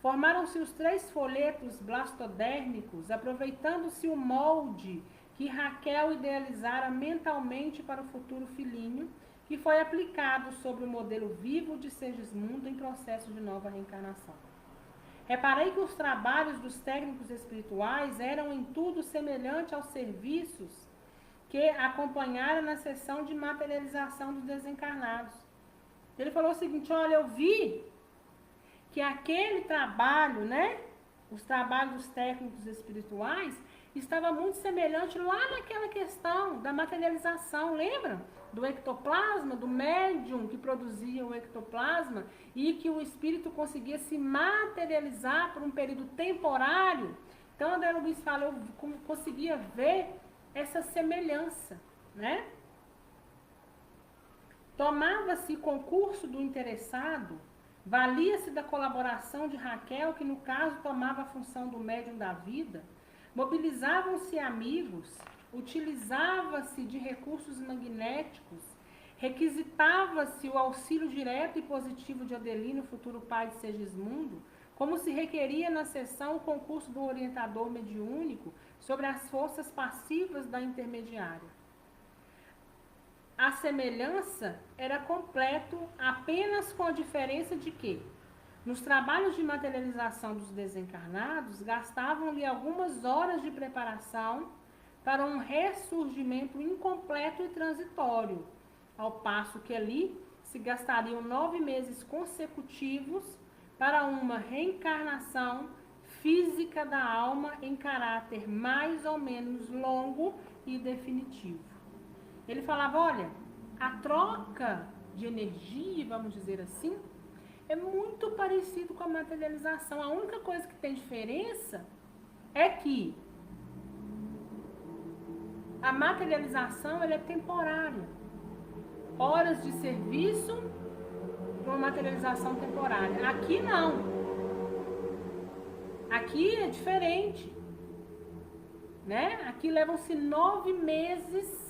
formaram-se os 3 folhetos blastodérmicos, aproveitando-se o molde que Raquel idealizara mentalmente para o futuro filhinho, que foi aplicado sobre o modelo vivo de Segismundo em processo de nova reencarnação. Reparei que os trabalhos dos técnicos espirituais eram em tudo semelhantes aos serviços que acompanharam na sessão de materialização dos desencarnados. Ele falou o seguinte, olha, eu vi que aquele trabalho, né, os trabalhos dos técnicos espirituais, estava muito semelhante lá naquela questão da materialização, lembra? Do ectoplasma, do médium que produzia o ectoplasma e que o espírito conseguia se materializar por um período temporário Então, André Luiz fala, eu conseguia ver essa semelhança, né? Tomava-se concurso do interessado, valia-se da colaboração de Raquel, que no caso tomava a função do médium da vida, mobilizavam-se amigos, utilizava-se de recursos magnéticos, requisitava-se o auxílio direto e positivo de Adelino, futuro pai de Segismundo, como se requeria na sessão o concurso do orientador mediúnico sobre as forças passivas da intermediária. A semelhança era completo apenas com a diferença de que, nos trabalhos de materialização dos desencarnados, gastavam-lhe algumas horas de preparação para um ressurgimento incompleto e transitório, ao passo que ali se gastariam 9 meses consecutivos para uma reencarnação física da alma em caráter mais ou menos longo e definitivo. Ele falava, olha, a troca de energia, vamos dizer assim, é muito parecido com a materialização. A única coisa que tem diferença é que a materialização ela é temporária. Horas de serviço para uma materialização temporária. Aqui não. Aqui é diferente. Né? Aqui levam-se 9 meses.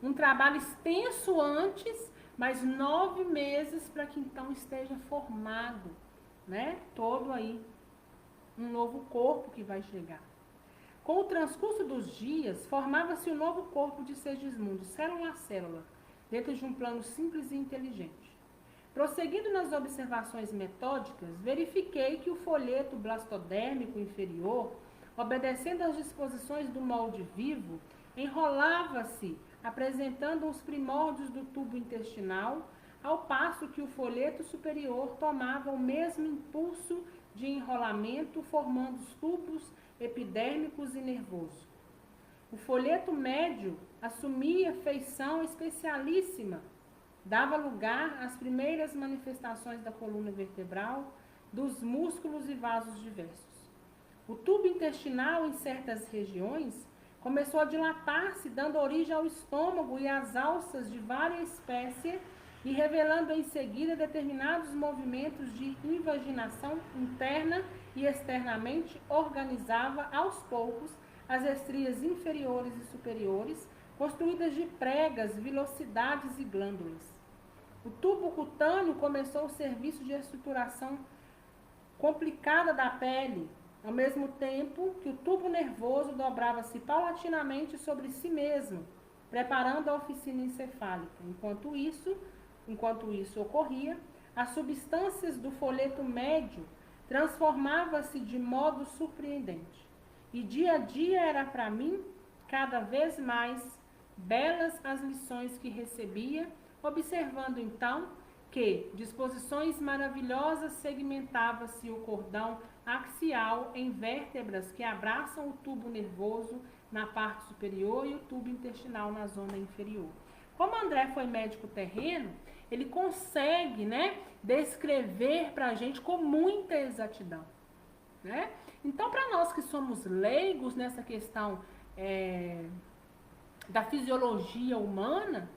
Um trabalho extenso antes, mas 9 meses para que então esteja formado, né? Todo aí, um novo corpo que vai chegar. Com o transcurso dos dias, formava-se o novo corpo de Segismundo, célula a célula, dentro de um plano simples e inteligente. Prosseguindo nas observações metódicas, verifiquei que o folheto blastodérmico inferior, obedecendo às disposições do molde vivo, enrolava-se apresentando os primórdios do tubo intestinal, ao passo que o folheto superior tomava o mesmo impulso de enrolamento, formando os tubos epidérmicos e nervoso. O folheto médio assumia feição especialíssima, dava lugar às primeiras manifestações da coluna vertebral, dos músculos e vasos diversos. O tubo intestinal, em certas regiões, começou a dilatar-se, dando origem ao estômago e às alças de várias espécies e revelando em seguida determinados movimentos de invaginação interna e externamente organizava aos poucos as estrias inferiores e superiores, construídas de pregas, vilosidades e glândulas. O tubo cutâneo começou o serviço de estruturação complicada da pele, ao mesmo tempo que o tubo nervoso dobrava-se paulatinamente sobre si mesmo, preparando a oficina encefálica. Enquanto isso ocorria, as substâncias do folheto médio transformavam-se de modo surpreendente. E dia a dia era para mim, cada vez mais, belas as lições que recebia, observando então que disposições maravilhosas segmentava-se o cordão axial em vértebras que abraçam o tubo nervoso na parte superior e o tubo intestinal na zona inferior. Como André foi médico terreno, ele consegue, né, descrever para a gente com muita exatidão, né? Então, para nós que somos leigos nessa questão da fisiologia humana,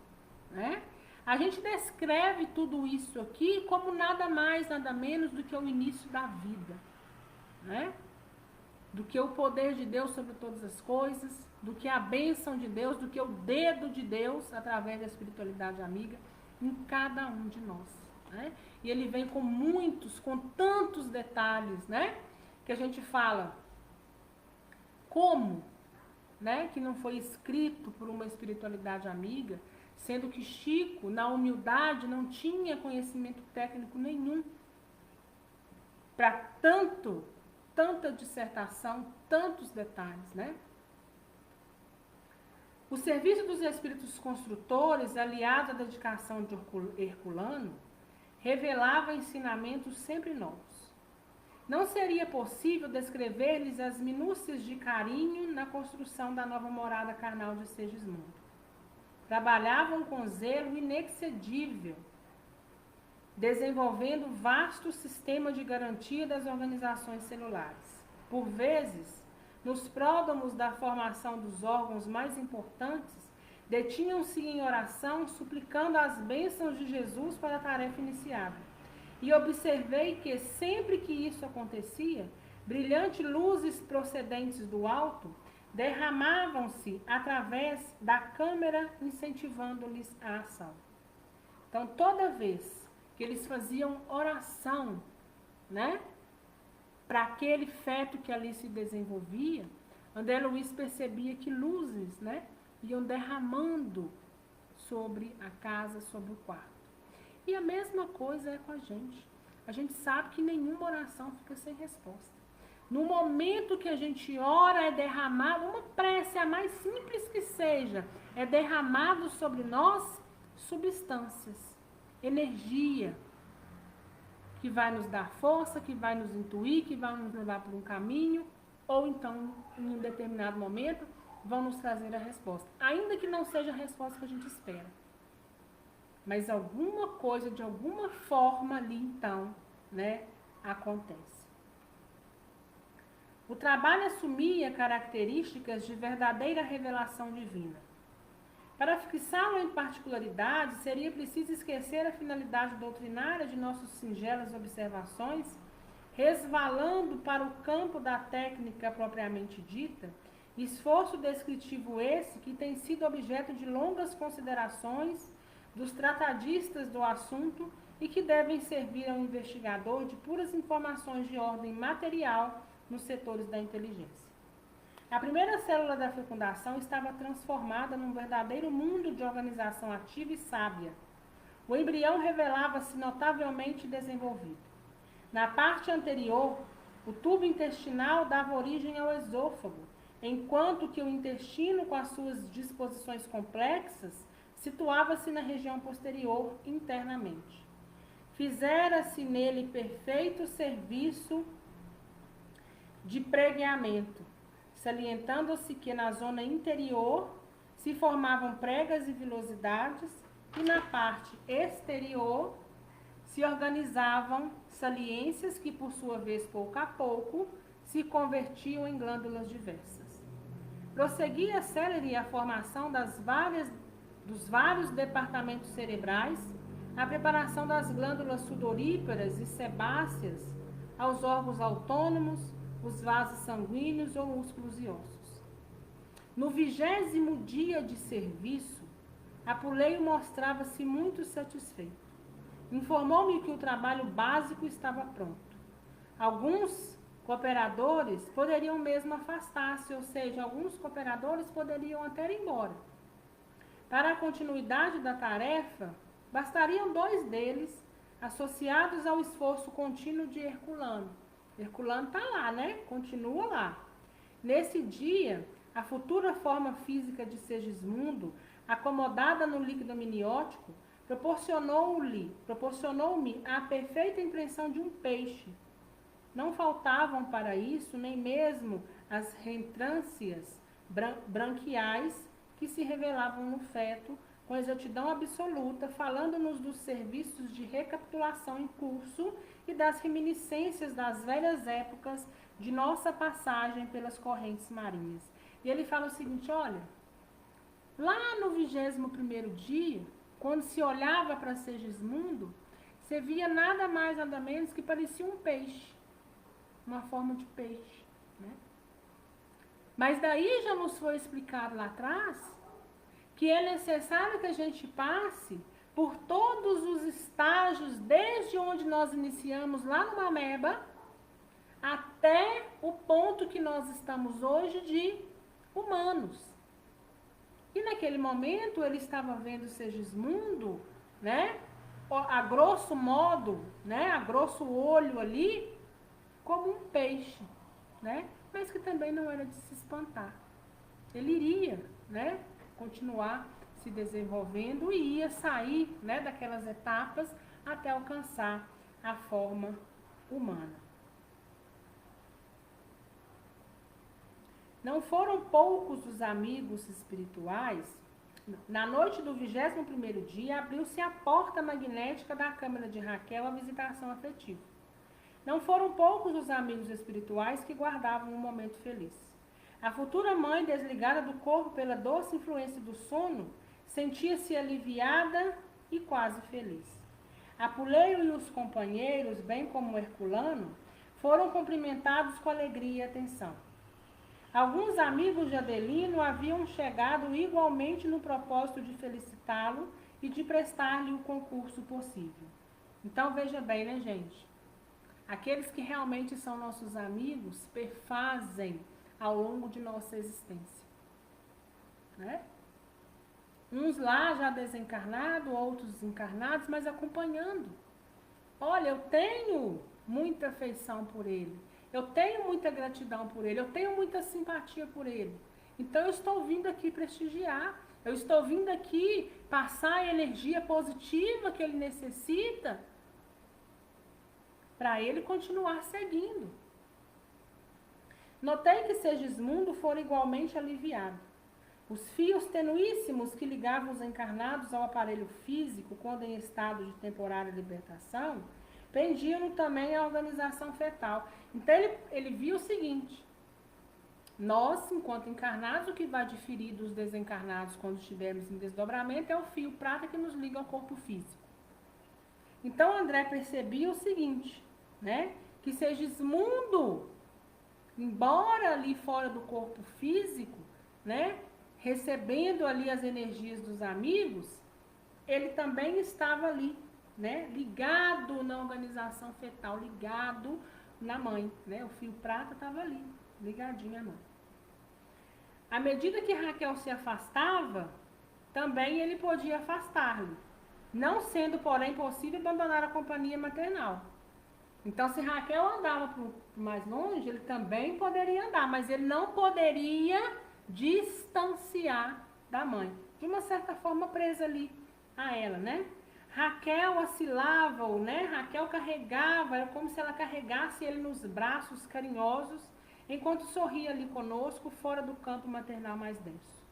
né, a gente descreve tudo isso aqui como nada mais, nada menos do que o início da vida, né? Do que o poder de Deus sobre todas as coisas, do que a bênção de Deus, do que o dedo de Deus através da espiritualidade amiga em cada um de nós, né? E ele vem com tantos detalhes, né? Que a gente fala como, né? Que não foi escrito por uma espiritualidade amiga, sendo que Chico, na humildade, não tinha conhecimento técnico nenhum para tanta dissertação, tantos detalhes, né? O serviço dos espíritos construtores, aliado à dedicação de Herculano, revelava ensinamentos sempre novos. Não seria possível descrever-lhes as minúcias de carinho na construção da nova morada carnal de Segismundo. Trabalhavam com zelo inexcedível, desenvolvendo vasto sistema de garantia das organizações celulares. Por vezes, nos pródromos da formação dos órgãos mais importantes, detinham-se em oração, suplicando as bênçãos de Jesus para a tarefa iniciada. E observei que, sempre que isso acontecia, brilhantes luzes procedentes do alto derramavam-se através da câmara, incentivando-lhes a ação. Então, toda vez que eles faziam oração, né, para aquele feto que ali se desenvolvia, André Luiz percebia que luzes, né, iam derramando sobre a casa, sobre o quarto. E a mesma coisa é com a gente. A gente sabe que nenhuma oração fica sem resposta. No momento que a gente ora, é derramado, uma prece, a mais simples que seja, é derramado sobre nós substâncias, energia, que vai nos dar força, que vai nos intuir, que vai nos levar por um caminho, ou então, em um determinado momento, vão nos trazer a resposta. Ainda que não seja a resposta que a gente espera. Mas alguma coisa, de alguma forma ali, então, né, acontece. O trabalho assumia características de verdadeira revelação divina. Para fixá-lo em particularidades, seria preciso esquecer a finalidade doutrinária de nossas singelas observações, resvalando para o campo da técnica propriamente dita, esforço descritivo esse que tem sido objeto de longas considerações dos tratadistas do assunto e que devem servir ao investigador de puras informações de ordem material nos setores da inteligência. A primeira célula da fecundação estava transformada num verdadeiro mundo de organização ativa e sábia. O embrião revelava-se notavelmente desenvolvido. Na parte anterior, o tubo intestinal dava origem ao esôfago, enquanto que o intestino, com as suas disposições complexas, situava-se na região posterior internamente. Fizera-se nele perfeito serviço de pregueamento, salientando-se que na zona interior se formavam pregas e vilosidades e na parte exterior se organizavam saliências que, por sua vez, pouco a pouco, se convertiam em glândulas diversas. Prosseguia célere a formação dos vários departamentos cerebrais, a preparação das glândulas sudoríparas e sebáceas aos órgãos autônomos, os vasos sanguíneos ou músculos e ossos. No 20º dia de serviço, Apuleio mostrava-se muito satisfeito. Informou-me que o trabalho básico estava pronto. Alguns cooperadores poderiam mesmo afastar-se, ou seja, alguns cooperadores poderiam até ir embora. Para a continuidade da tarefa, bastariam 2 deles, associados ao esforço contínuo de Herculano. Herculano está lá, né? Continua lá. Nesse dia, a futura forma física de Segismundo, acomodada no líquido amniótico, proporcionou-me a perfeita impressão de um peixe. Não faltavam para isso nem mesmo as reentrâncias branquiais que se revelavam no feto com exatidão absoluta, falando-nos dos serviços de recapitulação em curso e das reminiscências das velhas épocas de nossa passagem pelas correntes marinhas. E ele fala o seguinte, olha, lá no 21º dia, quando se olhava para Segismundo, você via nada mais, nada menos que parecia um peixe, uma forma de peixe, né? Mas daí já nos foi explicado lá atrás que é necessário que a gente passe por todos os estágios, desde onde nós iniciamos lá no ameba, até o ponto que nós estamos hoje de humanos. E naquele momento ele estava vendo Segismundo, né, a grosso modo, né, a grosso olho ali, como um peixe, né, mas que também não era de se espantar. Ele iria, né, continuar se desenvolvendo e ia sair, né, daquelas etapas até alcançar a forma humana. Não foram poucos os amigos espirituais. Na noite do 21º dia, abriu-se a porta magnética da câmara de Raquel à visitação afetiva. Não foram poucos os amigos espirituais que guardavam um momento feliz. A futura mãe, desligada do corpo pela doce influência do sono, sentia-se aliviada e quase feliz. Apuleio e os companheiros, bem como Herculano, foram cumprimentados com alegria e atenção. Alguns amigos de Adelino haviam chegado igualmente no propósito de felicitá-lo e de prestar-lhe o concurso possível. Então veja bem, né, gente? Aqueles que realmente são nossos amigos perfazem ao longo de nossa existência, né? Uns lá já desencarnados, outros encarnados, mas acompanhando. Olha, eu tenho muita afeição por ele, eu tenho muita gratidão por ele, eu tenho muita simpatia por ele. Então eu estou vindo aqui prestigiar, eu estou vindo aqui passar a energia positiva que ele necessita para ele continuar seguindo. Notei que Segismundo fora igualmente aliviado. Os fios tenuíssimos que ligavam os encarnados ao aparelho físico quando em estado de temporária libertação, prendiam também à organização fetal. Então ele viu o seguinte: nós, enquanto encarnados, o que vai diferir dos desencarnados quando estivermos em desdobramento é o fio prata que nos liga ao corpo físico. Então André percebia o seguinte, né? Que Segismundo, embora ali fora do corpo físico, né, recebendo ali as energias dos amigos, ele também estava ali, né, ligado na organização fetal, ligado na mãe, né? O fio prata estava ali, ligadinho à mãe. À medida que Raquel se afastava, também ele podia afastar-lhe, não sendo, porém, possível abandonar a companhia maternal. Então, se Raquel andava mais longe, ele também poderia andar, mas ele não poderia distanciar da mãe. De uma certa forma, presa ali a ela, né? Raquel oscilava, né? Raquel carregava, era como se ela carregasse ele nos braços carinhosos, enquanto sorria ali conosco, fora do campo maternal mais denso.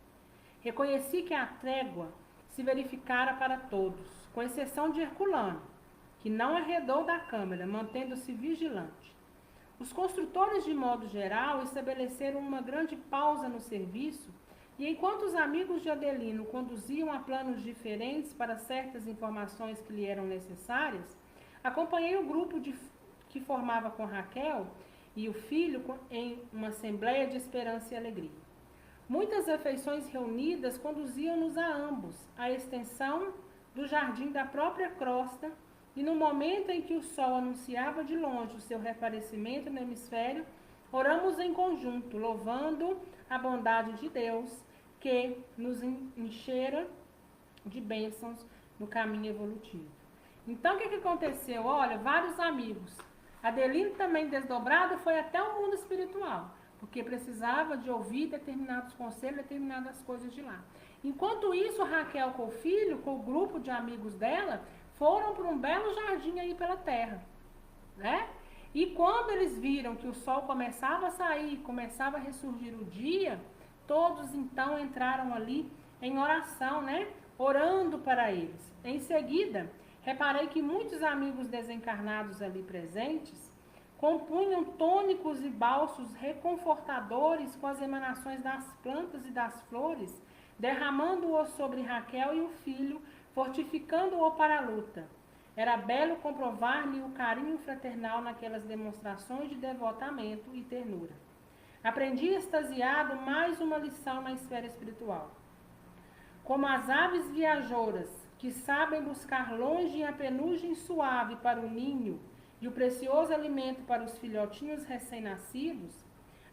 Reconheci que a trégua se verificara para todos, com exceção de Herculano, que não arredou da câmara, mantendo-se vigilante. Os construtores, de modo geral, estabeleceram uma grande pausa no serviço, e enquanto os amigos de Adelino conduziam a planos diferentes para certas informações que lhe eram necessárias, acompanhei o grupo que formava com Raquel e o filho em uma assembleia de esperança e alegria. Muitas afeições reunidas conduziam-nos a ambos à extensão do jardim da própria crosta, e no momento em que o sol anunciava de longe o seu reaparecimento no hemisfério, oramos em conjunto, louvando a bondade de Deus que nos enchera de bênçãos no caminho evolutivo. Então, o que aconteceu? Olha, vários amigos. Adelino também desdobrado foi até o mundo espiritual, porque precisava de ouvir determinados conselhos, determinadas coisas de lá. Enquanto isso, Raquel com o filho, com o grupo de amigos dela, foram para um belo jardim aí pela terra, né? E quando eles viram que o sol começava a sair, começava a ressurgir o dia, todos então entraram ali em oração, né? Orando para eles. Em seguida, reparei que muitos amigos desencarnados ali presentes compunham tônicos e bálsamos reconfortadores com as emanações das plantas e das flores, derramando-os sobre Raquel e o filho, fortificando-o para a luta. Era belo comprovar-lhe o carinho fraternal naquelas demonstrações de devotamento e ternura. Aprendi extasiado mais uma lição na esfera espiritual. Como as aves viajoras, que sabem buscar longe a penugem suave para o ninho e o precioso alimento para os filhotinhos recém-nascidos,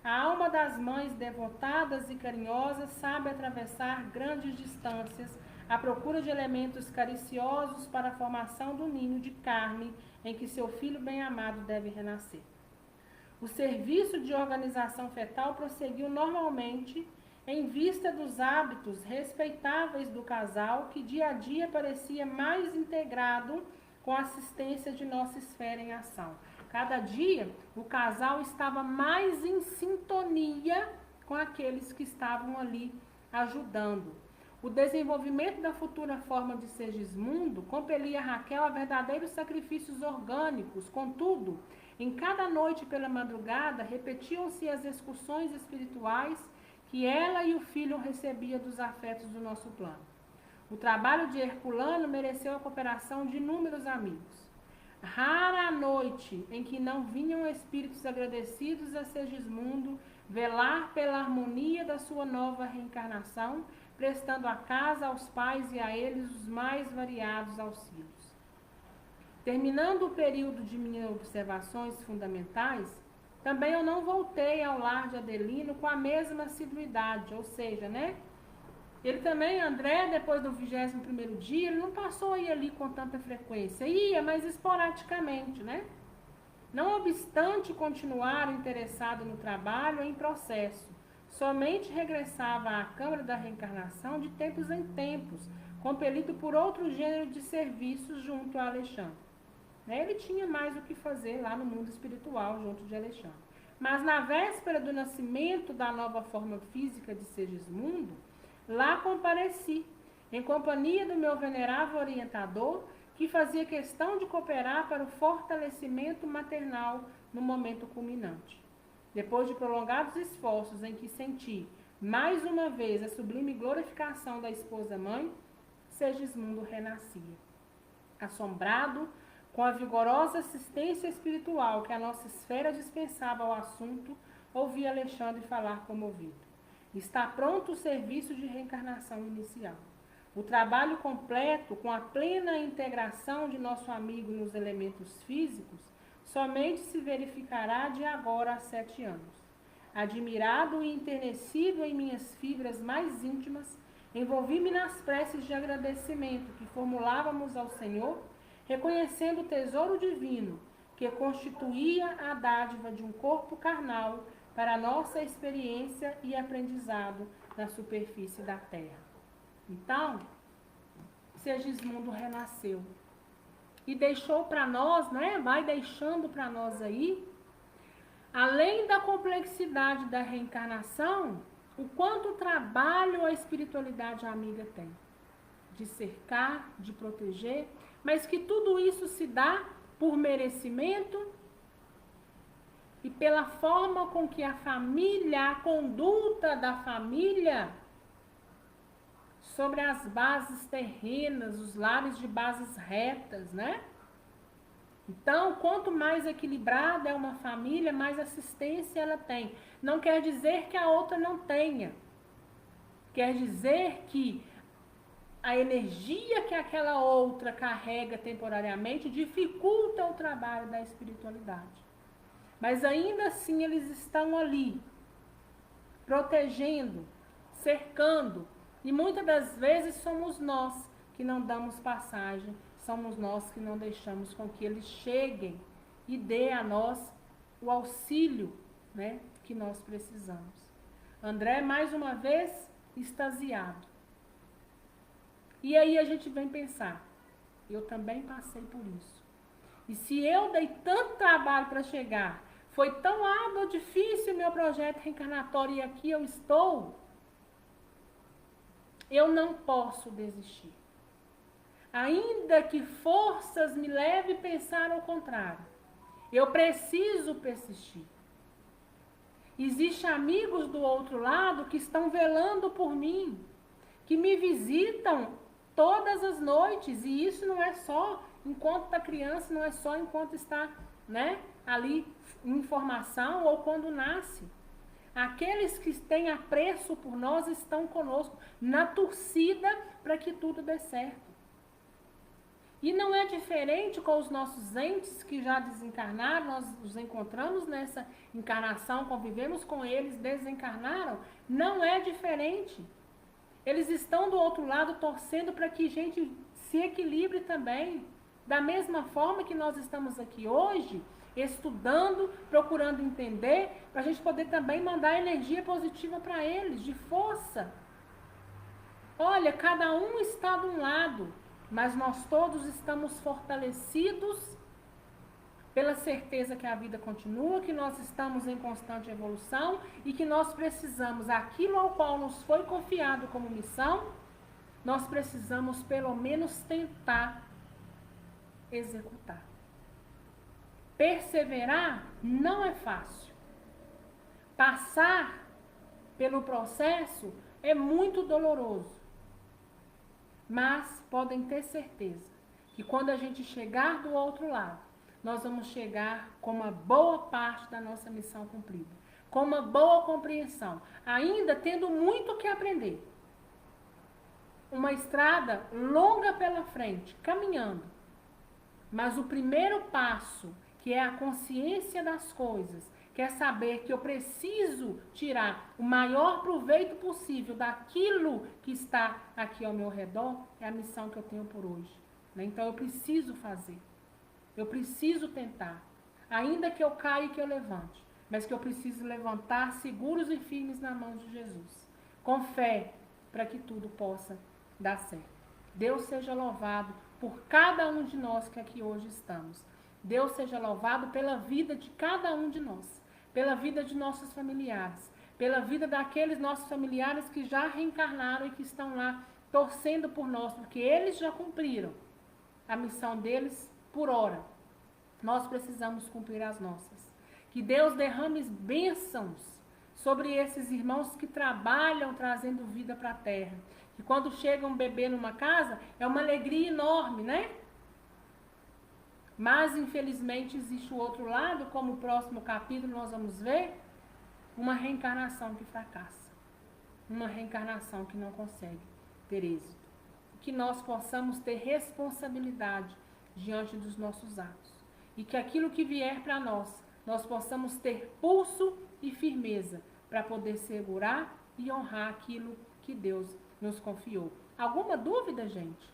a alma das mães devotadas e carinhosas sabe atravessar grandes distâncias à procura de elementos cariciosos para a formação do ninho de carne em que seu filho bem-amado deve renascer. O serviço de organização fetal prosseguiu normalmente em vista dos hábitos respeitáveis do casal, que dia a dia parecia mais integrado com a assistência de nossa esfera em ação. Cada dia o casal estava mais em sintonia com aqueles que estavam ali ajudando. O desenvolvimento da futura forma de Segismundo compelia Raquel a verdadeiros sacrifícios orgânicos, contudo, Em cada noite pela madrugada, repetiam-se as excursões espirituais que ela e o filho recebiam dos afetos do nosso plano. O trabalho de Herculano mereceu a cooperação de inúmeros amigos. Rara a noite em que não vinham espíritos agradecidos a Segismundo velar pela harmonia da sua nova reencarnação, prestando a casa, aos pais e a eles os mais variados auxílios. Terminando o período de minhas observações fundamentais, também eu não voltei ao lar de Adelino com a mesma assiduidade, ou seja, ele também, André, depois do 21º dia, ele não passou a ir ali com tanta frequência, ia, mas esporadicamente, Não obstante continuar interessado no trabalho em processo, somente regressava à Câmara da Reencarnação de tempos em tempos, compelido por outro gênero de serviços junto a Alexandre. Ele tinha mais o que fazer lá no mundo espiritual junto de Alexandre. Mas na véspera do nascimento da nova forma física de Segismundo, lá compareci, em companhia do meu venerável orientador, que fazia questão de cooperar para o fortalecimento maternal no momento culminante. Depois de prolongados esforços em que senti, mais uma vez, a sublime glorificação da esposa-mãe, Segismundo renascia. Assombrado com a vigorosa assistência espiritual que a nossa esfera dispensava ao assunto, ouvi Alexandre falar comovido. Está pronto o serviço de reencarnação inicial. O trabalho completo, com a plena integração de nosso amigo nos elementos físicos, somente se verificará de agora a 7 anos. Admirado e enternecido em minhas fibras mais íntimas, envolvi-me nas preces de agradecimento que formulávamos ao Senhor, reconhecendo o tesouro divino que constituía a dádiva de um corpo carnal para a nossa experiência e aprendizado na superfície da terra. Então, Segismundo renasceu e deixou para nós, vai deixando para nós aí, além da complexidade da reencarnação, o quanto trabalho a espiritualidade amiga tem de cercar, de proteger, mas que tudo isso se dá por merecimento e pela forma com que a família, a conduta da família, sobre as bases terrenas, os lares de bases retas, Então, quanto mais equilibrada é uma família, mais assistência ela tem. Não quer dizer que a outra não tenha. Quer dizer que a energia que aquela outra carrega temporariamente dificulta o trabalho da espiritualidade. Mas ainda assim eles estão ali, protegendo, cercando. E muitas das vezes somos nós que não damos passagem, somos nós que não deixamos com que eles cheguem e dê a nós o auxílio, que nós precisamos. André, mais uma vez, extasiado. E aí a gente vem pensar, eu também passei por isso. E se eu dei tanto trabalho para chegar, foi tão árduo, difícil o meu projeto reencarnatório e aqui eu estou, eu não posso desistir. Ainda que forças me levem a pensar ao contrário, eu preciso persistir. Existem amigos do outro lado que estão velando por mim, que me visitam todas as noites, e isso não é só enquanto está criança, não é só enquanto está, ali em formação ou quando nasce. Aqueles que têm apreço por nós estão conosco na torcida para que tudo dê certo. E não é diferente com os nossos entes que já desencarnaram, nós os encontramos nessa encarnação, convivemos com eles, desencarnaram, não é diferente. Eles estão do outro lado torcendo para que a gente se equilibre também. Da mesma forma que nós estamos aqui hoje, estudando, procurando entender, para a gente poder também mandar energia positiva para eles, de força. Olha, cada um está de um lado, mas nós todos estamos fortalecidos pela certeza que a vida continua, que nós estamos em constante evolução e que nós precisamos, aquilo ao qual nos foi confiado como missão, nós precisamos pelo menos tentar executar. Perseverar não é fácil. Passar pelo processo é muito doloroso. Mas podem ter certeza que quando a gente chegar do outro lado, nós vamos chegar com uma boa parte da nossa missão cumprida, com uma boa compreensão, ainda tendo muito que aprender. Uma estrada longa pela frente, caminhando. Mas o primeiro passo, que é a consciência das coisas, que é saber que eu preciso tirar o maior proveito possível daquilo que está aqui ao meu redor, é a missão que eu tenho por hoje. Então eu preciso fazer. Eu preciso tentar. Ainda que eu caia e que eu levante. Mas que eu preciso levantar seguros e firmes na mão de Jesus. Com fé, para que tudo possa dar certo. Deus seja louvado por cada um de nós que aqui hoje estamos. Deus seja louvado pela vida de cada um de nós. Pela vida de nossos familiares. Pela vida daqueles nossos familiares que já reencarnaram e que estão lá torcendo por nós. Porque eles já cumpriram a missão deles por hora. Nós precisamos cumprir as nossas. Que Deus derrame bênçãos sobre esses irmãos que trabalham trazendo vida para a terra. Que quando chega um bebê numa casa, é uma alegria enorme, né? Mas, infelizmente, existe o outro lado, como o próximo capítulo nós vamos ver, uma reencarnação que fracassa. Uma reencarnação que não consegue ter êxito. Que nós possamos ter responsabilidade diante dos nossos atos. E que aquilo que vier para nós possamos ter pulso e firmeza para poder segurar e honrar aquilo que Deus nos confiou. Alguma dúvida, gente?